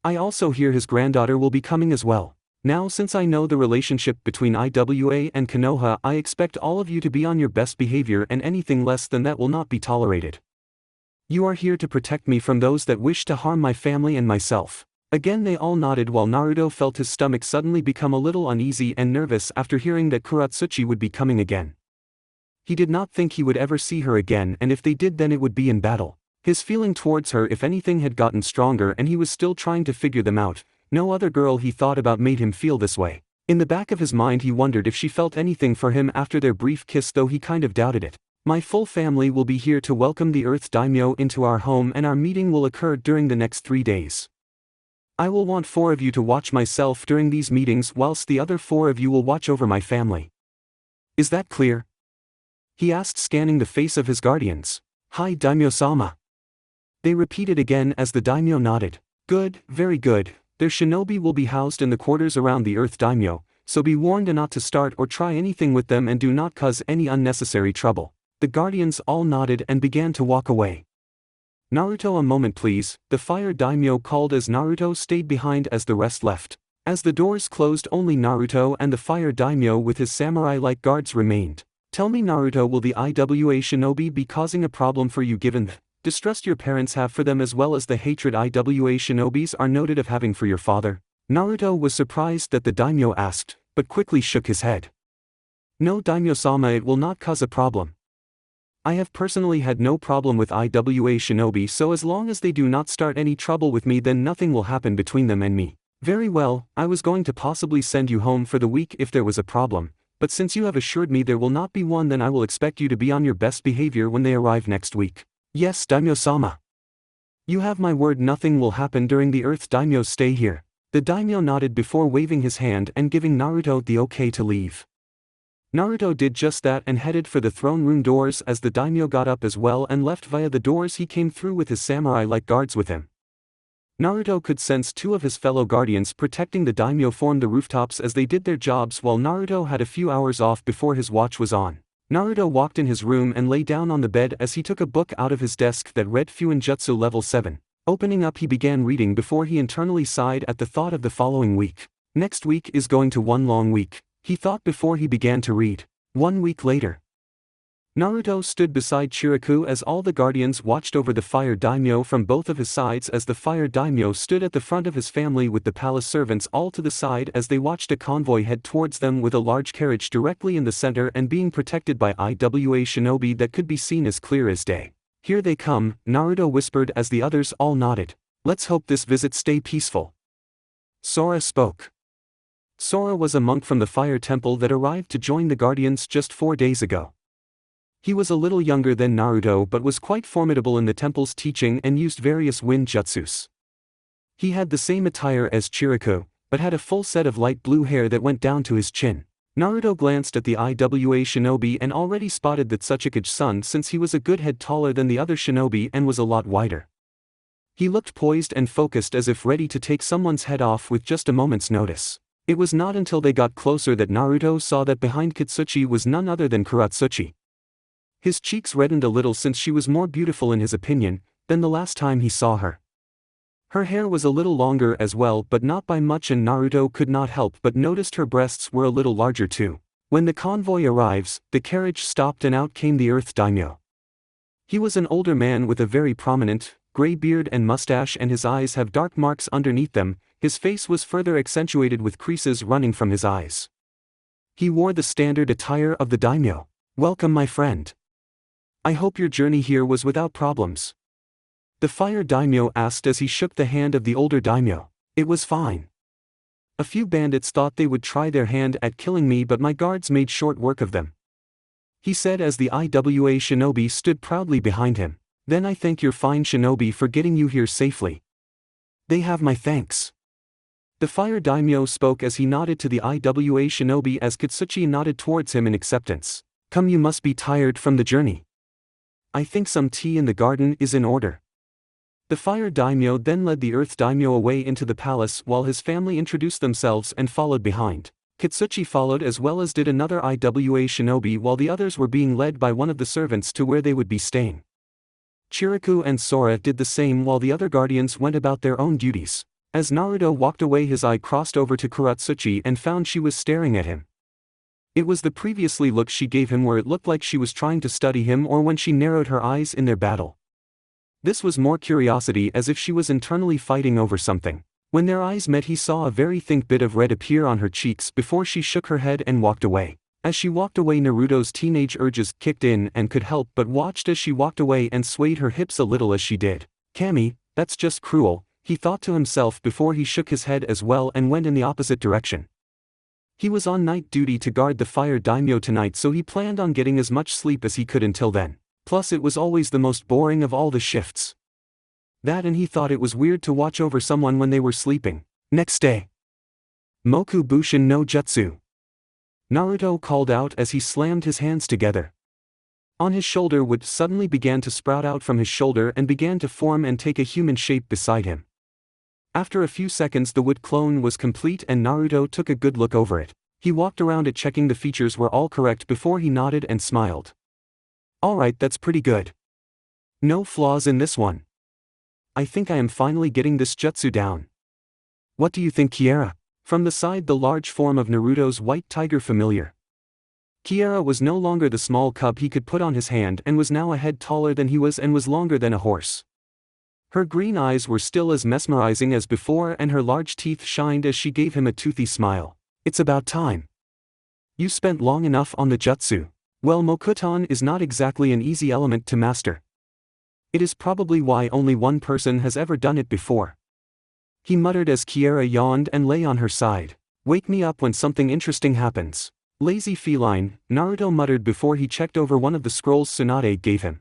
[SPEAKER 2] I also hear his granddaughter will be coming as well. Now since I know the relationship between IWA and Konoha, I expect all of you to be on your best behavior, and anything less than that will not be tolerated. You are here to protect me from those that wish to harm my family and myself." Again they all nodded, while Naruto felt his stomach suddenly become a little uneasy and nervous after hearing that Kuratsuchi would be coming again. He did not think he would ever see her again, and if they did then it would be in battle. His feeling towards her, if anything, had gotten stronger, and he was still trying to figure them out. No other girl he thought about made him feel this way. In the back of his mind he wondered if she felt anything for him after their brief kiss, though he kind of doubted it. "My full family will be here to welcome the Earth Daimyo into our home, and our meeting will occur during the next 3 days. I will want 4 of you to watch myself during these meetings, whilst the other 4 of you will watch over my family. Is that clear?" he asked, scanning the face of his guardians. "Hi Daimyo-sama." They repeated again as the daimyo nodded. "Good, very good. Their shinobi will be housed in the quarters around the Earth Daimyo, so be warned not to start or try anything with them, and do not cause any unnecessary trouble." The guardians all nodded and began to walk away. "Naruto, a moment please," the fire daimyo called as Naruto stayed behind as the rest left. As the doors closed, only Naruto and the fire daimyo with his samurai-like guards remained. "Tell me Naruto, will the IWA shinobi be causing a problem for you given the distrust your parents have for them, as well as the hatred IWA shinobis are noted of having for your father?" Naruto was surprised that the daimyo asked, but quickly shook his head. "No daimyo-sama, it will not cause a problem. I have personally had no problem with IWA shinobi, so as long as they do not start any trouble with me, then nothing will happen between them and me." "Very well, I was going to possibly send you home for the week if there was a problem, but since you have assured me there will not be one, then I will expect you to be on your best behavior when they arrive next week." "Yes daimyo-sama. You have my word, nothing will happen during the Earth Daimyo's stay here." The daimyo nodded before waving his hand and giving Naruto the okay to leave. Naruto did just that and headed for the throne room doors as the daimyo got up as well and left via the doors he came through with his samurai-like guards with him. Naruto could sense 2 of his fellow guardians protecting the daimyo form the rooftops as they did their jobs, while Naruto had a few hours off before his watch was on. Naruto walked in his room and lay down on the bed as he took a book out of his desk that read Fuinjutsu Level 7. Opening up, he began reading before he internally sighed at the thought of the following week. Next week is going to one long week, he thought before he began to read. 1 week later. Naruto stood beside Chiriku as all the guardians watched over the fire daimyo from both of his sides, as the fire daimyo stood at the front of his family with the palace servants all to the side as they watched a convoy head towards them with a large carriage directly in the center and being protected by IWA shinobi that could be seen as clear as day. "Here they come," Naruto whispered as the others all nodded. "Let's hope this visit stay peaceful." Sora spoke. Sora was a monk from the fire temple that arrived to join the guardians just 4 days ago. He was a little younger than Naruto but was quite formidable in the temple's teaching and used various wind jutsus. He had the same attire as Chiriku, but had a full set of light blue hair that went down to his chin. Naruto glanced at the IWA shinobi and already spotted that Tsuchikage's son, since he was a good head taller than the other shinobi and was a lot wider. He looked poised and focused as if ready to take someone's head off with just a moment's notice. It was not until they got closer that Naruto saw that behind Kitsuchi was none other than Kuratsuchi. His cheeks reddened a little since she was more beautiful in his opinion than the last time he saw her. Her hair was a little longer as well, but not by much, and Naruto could not help but noticed her breasts were a little larger too. When the convoy arrives, the carriage stopped and out came the Earth Daimyo. He was an older man with a very prominent, gray beard and mustache, and his eyes have dark marks underneath them. His face was further accentuated with creases running from his eyes. He wore the standard attire of the daimyo. "Welcome my friend. I hope your journey here was without problems?" the fire daimyo asked as he shook the hand of the older daimyo. "It was fine. A few bandits thought they would try their hand at killing me, but my guards made short work of them," he said as the IWA shinobi stood proudly behind him. "Then I thank your fine shinobi for getting you here safely. They have my thanks." The fire daimyo spoke as he nodded to the IWA shinobi as Kitsuchi nodded towards him in acceptance. "Come, you must be tired from the journey. I think some tea in the garden is in order." The fire daimyo then led the earth daimyo away into the palace while his family introduced themselves and followed behind. Kitsuchi followed as well as did another IWA shinobi, while the others were being led by one of the servants to where they would be staying. Chiriku and Sora did the same while the other guardians went about their own duties. As Naruto walked away, his eye crossed over to Kuratsuchi and found she was staring at him. It was the previously look she gave him where it looked like she was trying to study him, or when she narrowed her eyes in their battle. This was more curiosity, as if she was internally fighting over something. When their eyes met, he saw a very thin bit of red appear on her cheeks before she shook her head and walked away. As she walked away, Naruto's teenage urges kicked in and could help but watched as she walked away and swayed her hips a little as she did. Kami, that's just cruel, he thought to himself before he shook his head as well and went in the opposite direction. He was on night duty to guard the fire daimyo tonight, so he planned on getting as much sleep as he could until then. Plus it was always the most boring of all the shifts. That, and he thought it was weird to watch over someone when they were sleeping. Next day. Moku Bushin no Jutsu. Naruto called out as he slammed his hands together. On his shoulder, wood suddenly began to sprout out from his shoulder and began to form and take a human shape beside him. After a few seconds, the wood clone was complete and Naruto took a good look over it. He walked around it checking the features were all correct before he nodded and smiled. Alright, that's pretty good. No flaws in this one. I think I am finally getting this jutsu down. What do you think, Kiera? From the side, the large form of Naruto's white tiger familiar. Kiera was no longer the small cub he could put on his hand and was now a head taller than he was and was longer than a horse. Her green eyes were still as mesmerizing as before and her large teeth shined as she gave him a toothy smile. It's about time. You spent long enough on the jutsu. Well, Mokuton is not exactly an easy element to master. It is probably why only one person has ever done it before. He muttered as Kiera yawned and lay on her side. Wake me up when something interesting happens. Lazy feline, Naruto muttered before he checked over one of the scrolls Tsunade gave him.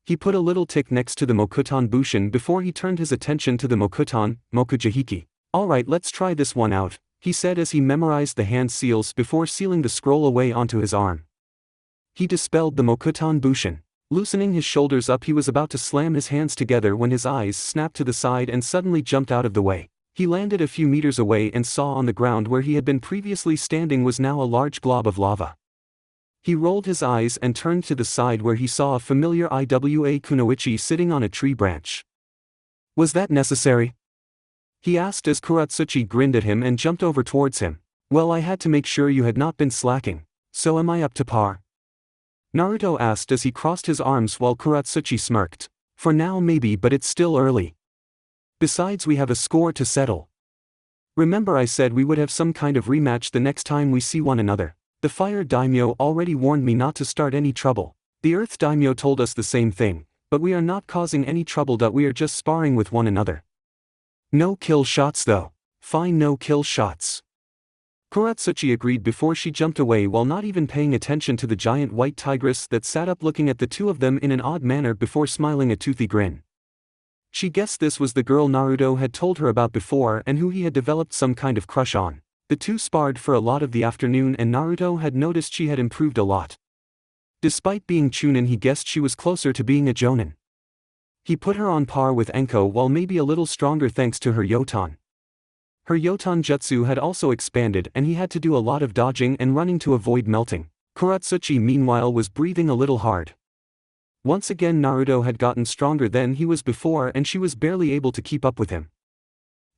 [SPEAKER 2] He put a little tick next to the Mokuton Bushin before he turned his attention to the Mokuton, Mokujihiki. Alright, let's try this one out, he said as he memorized the hand seals before sealing the scroll away onto his arm. He dispelled the Mokuton Bushin. Loosening his shoulders up, he was about to slam his hands together when his eyes snapped to the side and suddenly jumped out of the way. He landed a few meters away and saw on the ground where he had been previously standing was now a large glob of lava. He rolled his eyes and turned to the side where he saw a familiar Iwa Kunoichi sitting on a tree branch. Was that necessary? He asked as Kuratsuchi grinned at him and jumped over towards him. Well, I had to make sure you had not been slacking. So am I up to par? Naruto asked as he crossed his arms while Kuratsuchi smirked. For now maybe, but it's still early. Besides, we have a score to settle. Remember I said we would have some kind of rematch the next time we see one another. The fire daimyo already warned me not to start any trouble. The earth daimyo told us the same thing, but we are not causing any trouble. We are just sparring with one another. No kill shots though. Fine, no kill shots. Kuratsuchi agreed before she jumped away while not even paying attention to the giant white tigress that sat up looking at the two of them in an odd manner before smiling a toothy grin. She guessed this was the girl Naruto had told her about before and who he had developed some kind of crush on. The two sparred for a lot of the afternoon and Naruto had noticed she had improved a lot. Despite being chunin, he guessed she was closer to being a jonin. He put her on par with Enko, while maybe a little stronger thanks to her yoton. Her yoton jutsu had also expanded and he had to do a lot of dodging and running to avoid melting. Kuratsuchi meanwhile was breathing a little hard. Once again Naruto had gotten stronger than he was before and she was barely able to keep up with him.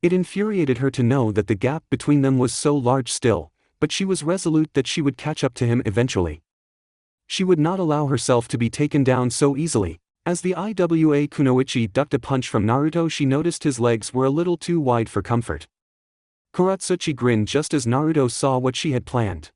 [SPEAKER 2] It infuriated her to know that the gap between them was so large still, but she was resolute that she would catch up to him eventually. She would not allow herself to be taken down so easily. As the Iwa Kunoichi ducked a punch from Naruto, she noticed his legs were a little too wide for comfort. Kuratsuchi grinned just as Naruto saw what she had planned.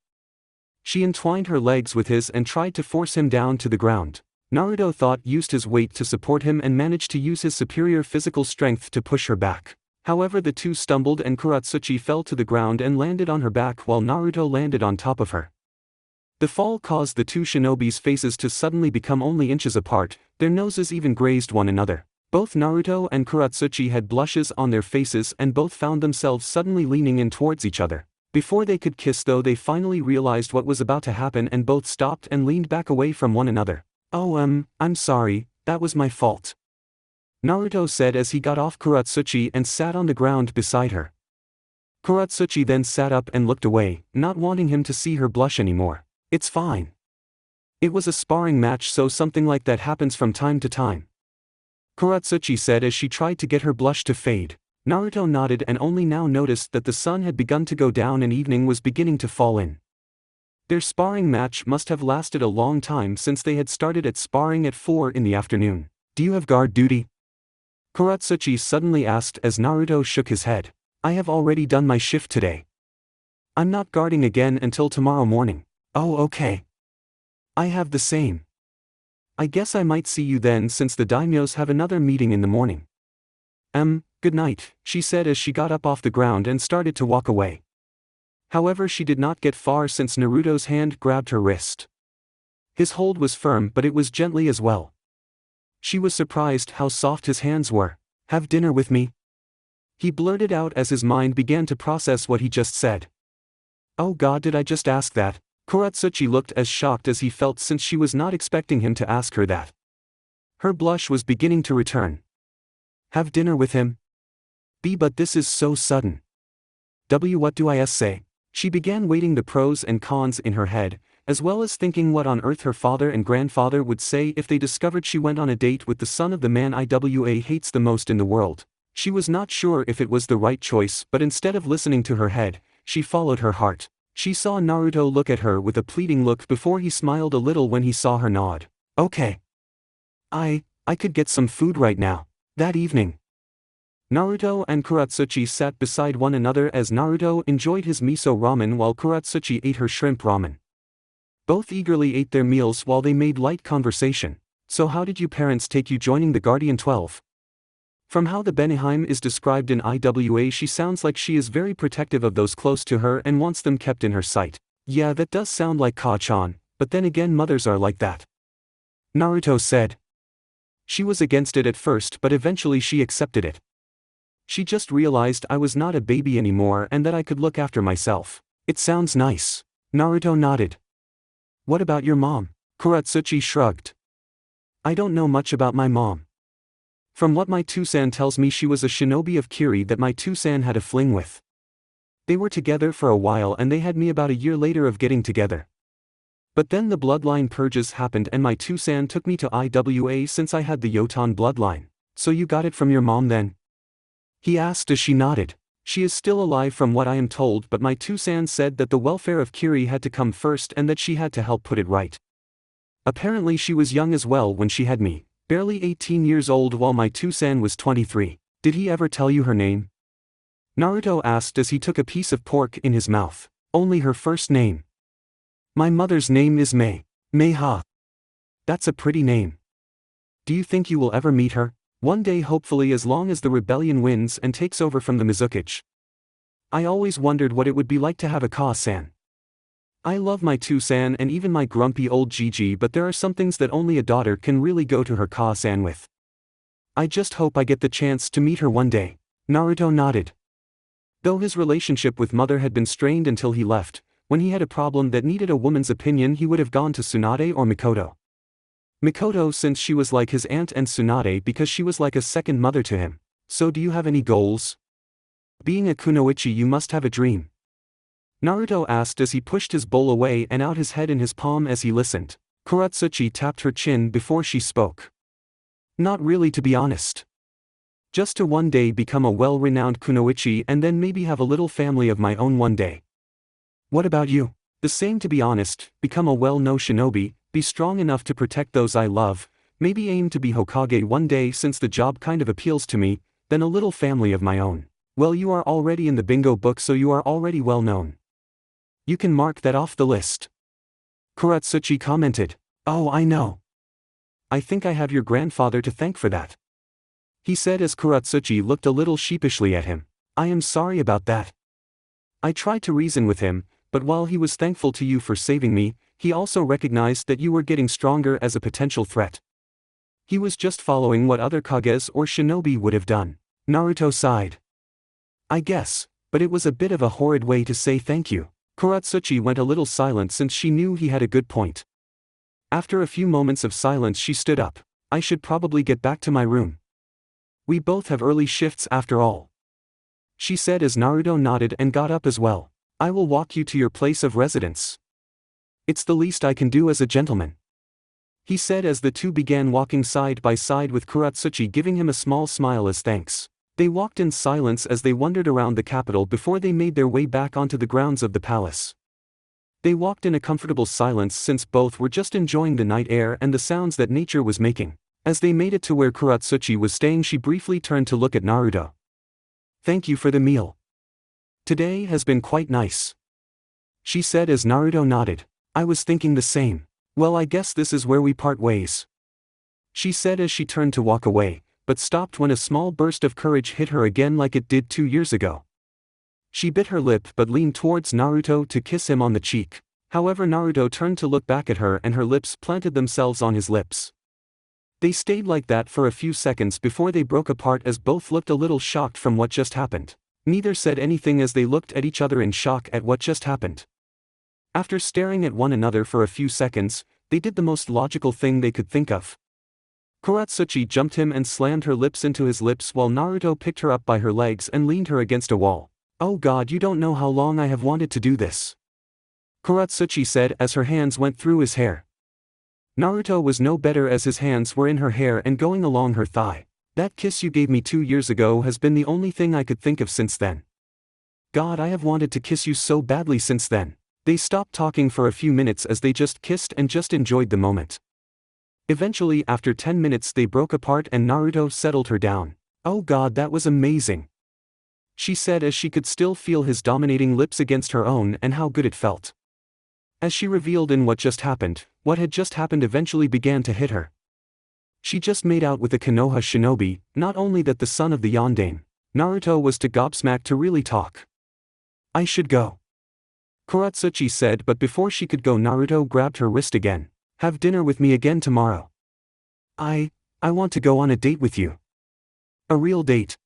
[SPEAKER 2] She entwined her legs with his and tried to force him down to the ground. Naruto used his weight to support him and managed to use his superior physical strength to push her back. However, the two stumbled and Kuratsuchi fell to the ground and landed on her back while Naruto landed on top of her. The fall caused the two shinobi's faces to suddenly become only inches apart, their noses even grazed one another. Both Naruto and Kuratsuchi had blushes on their faces and both found themselves suddenly leaning in towards each other. Before they could kiss though, they finally realized what was about to happen and both stopped and leaned back away from one another. Oh, I'm sorry, that was my fault. Naruto said as he got off Kuratsuchi and sat on the ground beside her. Kuratsuchi then sat up and looked away, not wanting him to see her blush anymore. It's fine. It was a sparring match, so something like that happens from time to time. Kuratsuchi said as she tried to get her blush to fade. Naruto nodded and only now noticed that the sun had begun to go down and evening was beginning to fall in. Their sparring match must have lasted a long time since they had started at sparring at 4 in the afternoon. Do you have guard duty? Kuratsuchi suddenly asked as Naruto shook his head. I have already done my shift today. I'm not guarding again until tomorrow morning. Oh, okay. I have the same. I guess I might see you then since the daimyos have another meeting in the morning. Good night, she said as she got up off the ground and started to walk away. However, she did not get far since Naruto's hand grabbed her wrist. His hold was firm but it was gently as well. She was surprised how soft his hands were. Have dinner with me? He blurted out as his mind began to process what he just said. Oh God, did I just ask that? Kuratsuchi looked as shocked as he felt since she was not expecting him to ask her that. Her blush was beginning to return. Have dinner with him? But this is so sudden. What do I say? She began weighing the pros and cons in her head, as well as thinking what on earth her father and grandfather would say if they discovered she went on a date with the son of the man Iwa hates the most in the world. She was not sure if it was the right choice, but instead of listening to her head, she followed her heart. She saw Naruto look at her with a pleading look before he smiled a little when he saw her nod. Okay. I could get some food right now. That evening, Naruto and Kuratsuchi sat beside one another as Naruto enjoyed his miso ramen while Kuratsuchi ate her shrimp ramen. Both eagerly ate their meals while they made light conversation. So how did you parents take you joining the Guardian 12? From how the Beneheim is described in Iwa, she sounds like she is very protective of those close to her and wants them kept in her sight. Yeah, that does sound like Ka-chan, but then again mothers are like that. Naruto said. She was against it at first but eventually she accepted it. She just realized I was not a baby anymore and that I could look after myself. It sounds nice. Naruto nodded. What about your mom? Kuratsuchi shrugged. I don't know much about my mom. From what my Tusan tells me, she was a shinobi of Kiri that my Tusan had a fling with. They were together for a while and they had me about a year later of getting together. But then the bloodline purges happened and my Tusan took me to Iwa since I had the Yotan bloodline. So you got it from your mom then? He asked as she nodded. She is still alive from what I am told, but my Tusan said that the welfare of Kiri had to come first and that she had to help put it right. Apparently she was young as well when she had me. Barely 18 years old while my Tusan was 23. Did he ever tell you her name? Naruto asked as he took a piece of pork in his mouth. Only her first name. My mother's name is Mei. Mei-ha. That's a pretty name. Do you think you will ever meet her? One day, hopefully, as long as the rebellion wins and takes over from the Mizukichi. I always wondered what it would be like to have a Ka-san. I love my Tusan and even my grumpy old Gigi, but there are some things that only a daughter can really go to her Ka-san with. I just hope I get the chance to meet her one day. Naruto nodded. Though his relationship with mother had been strained until he left, when he had a problem that needed a woman's opinion he would have gone to Tsunade or Mikoto. Mikoto since she was like his aunt, and Tsunade because she was like a second mother to him. So do you have any goals? Being a kunoichi, you must have a dream. Naruto asked as he pushed his bowl away and out his head in his palm as he listened. Kuratsuchi tapped her chin before she spoke. Not really, to be honest. Just to one day become a well-renowned kunoichi and then maybe have a little family of my own one day. What about you? The same, to be honest. Become a well-known shinobi, be strong enough to protect those I love, maybe aim to be Hokage one day since the job kind of appeals to me, then a little family of my own. Well, you are already in the bingo book, so you are already well known. You can mark that off the list. Kuratsuchi commented. Oh, I know. I think I have your grandfather to thank for that. He said as Kuratsuchi looked a little sheepishly at him. I am sorry about that. I tried to reason with him, but while he was thankful to you for saving me, he also recognized that you were getting stronger as a potential threat. He was just following what other Kages or shinobi would have done. Naruto sighed. I guess, but it was a bit of a horrid way to say thank you. Kuratsuchi went a little silent since she knew he had a good point. After a few moments of silence she stood up. I should probably get back to my room. We both have early shifts after all. She said as Naruto nodded and got up as well. I will walk you to your place of residence. It's the least I can do as a gentleman. He said as the two began walking side by side with Kuratsuchi giving him a small smile as thanks. They walked in silence as they wandered around the capital before they made their way back onto the grounds of the palace. They walked in a comfortable silence since both were just enjoying the night air and the sounds that nature was making. As they made it to where Kuratsuchi was staying, she briefly turned to look at Naruto. "Thank you for the meal. Today has been quite nice," she said as Naruto nodded. "I was thinking the same. Well, I guess this is where we part ways," she said as she turned to walk away, but stopped when a small burst of courage hit her again like it did 2 years ago. She bit her lip but leaned towards Naruto to kiss him on the cheek. However, Naruto turned to look back at her and her lips planted themselves on his lips. They stayed like that for a few seconds before they broke apart as both looked a little shocked from what just happened. Neither said anything as they looked at each other in shock at what just happened. After staring at one another for a few seconds, they did the most logical thing they could think of. Kuratsuchi jumped him and slammed her lips into his lips while Naruto picked her up by her legs and leaned her against a wall. "Oh God, you don't know how long I have wanted to do this," Kuratsuchi said as her hands went through his hair. Naruto was no better as his hands were in her hair and going along her thigh. "That kiss you gave me 2 years ago has been the only thing I could think of since then. God, I have wanted to kiss you so badly since then." They stopped talking for a few minutes as they just kissed and just enjoyed the moment. Eventually, after 10 minutes, they broke apart and Naruto settled her down. "Oh God, that was amazing," she said as she could still feel his dominating lips against her own and how good it felt. As she revealed in what had just happened eventually began to hit her. She just made out with a Konoha shinobi, not only that the son of the Yondaime. Naruto was too gobsmacked to really talk. "I should go," Kuratsuchi said, but before she could go Naruto grabbed her wrist again. "Have dinner with me again tomorrow. I want to go on a date with you." "A real date,"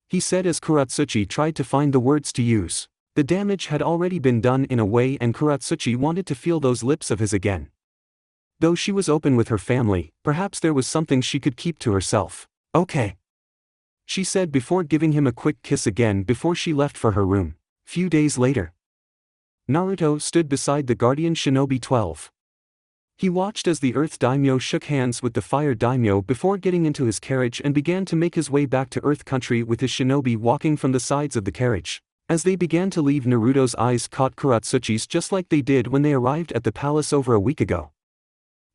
[SPEAKER 2] he said as Kuratsuchi tried to find the words to use. The damage had already been done in a way and Kuratsuchi wanted to feel those lips of his again. Though she was open with her family, perhaps there was something she could keep to herself. "Okay," she said before giving him a quick kiss again before she left for her room. Few days later, Naruto stood beside the guardian shinobi 12. He watched as the Earth Daimyo shook hands with the Fire Daimyo before getting into his carriage and began to make his way back to Earth Country with his shinobi walking from the sides of the carriage. As they began to leave, Naruto's eyes caught Kuratsuchi's just like they did when they arrived at the palace over a week ago.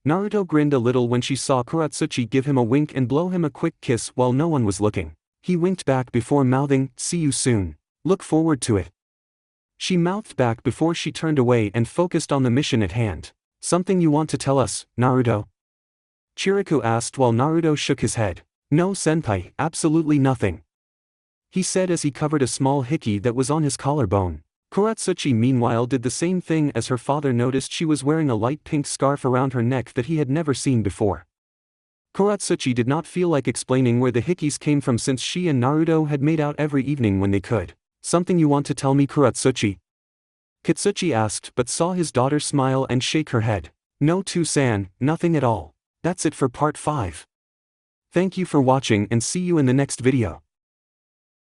[SPEAKER 2] Naruto grinned a little when she saw Kuratsuchi give him a wink and blow him a quick kiss while no one was looking. He winked back before mouthing, "See you soon. Look forward to it." She mouthed back before she turned away and focused on the mission at hand. "Something you want to tell us, Naruto?" Chiriku asked while Naruto shook his head. "No senpai, absolutely nothing," he said as he covered a small hickey that was on his collarbone. Kuratsuchi meanwhile did the same thing as her father noticed she was wearing a light pink scarf around her neck that he had never seen before. Kuratsuchi did not feel like explaining where the hickeys came from since she and Naruto had made out every evening when they could. "Something you want to tell me, Kuratsuchi?" Kitsuchi asked but saw his daughter smile and shake her head. "No, San, nothing at all. That's it for part 5. Thank you for watching and see you in the next video."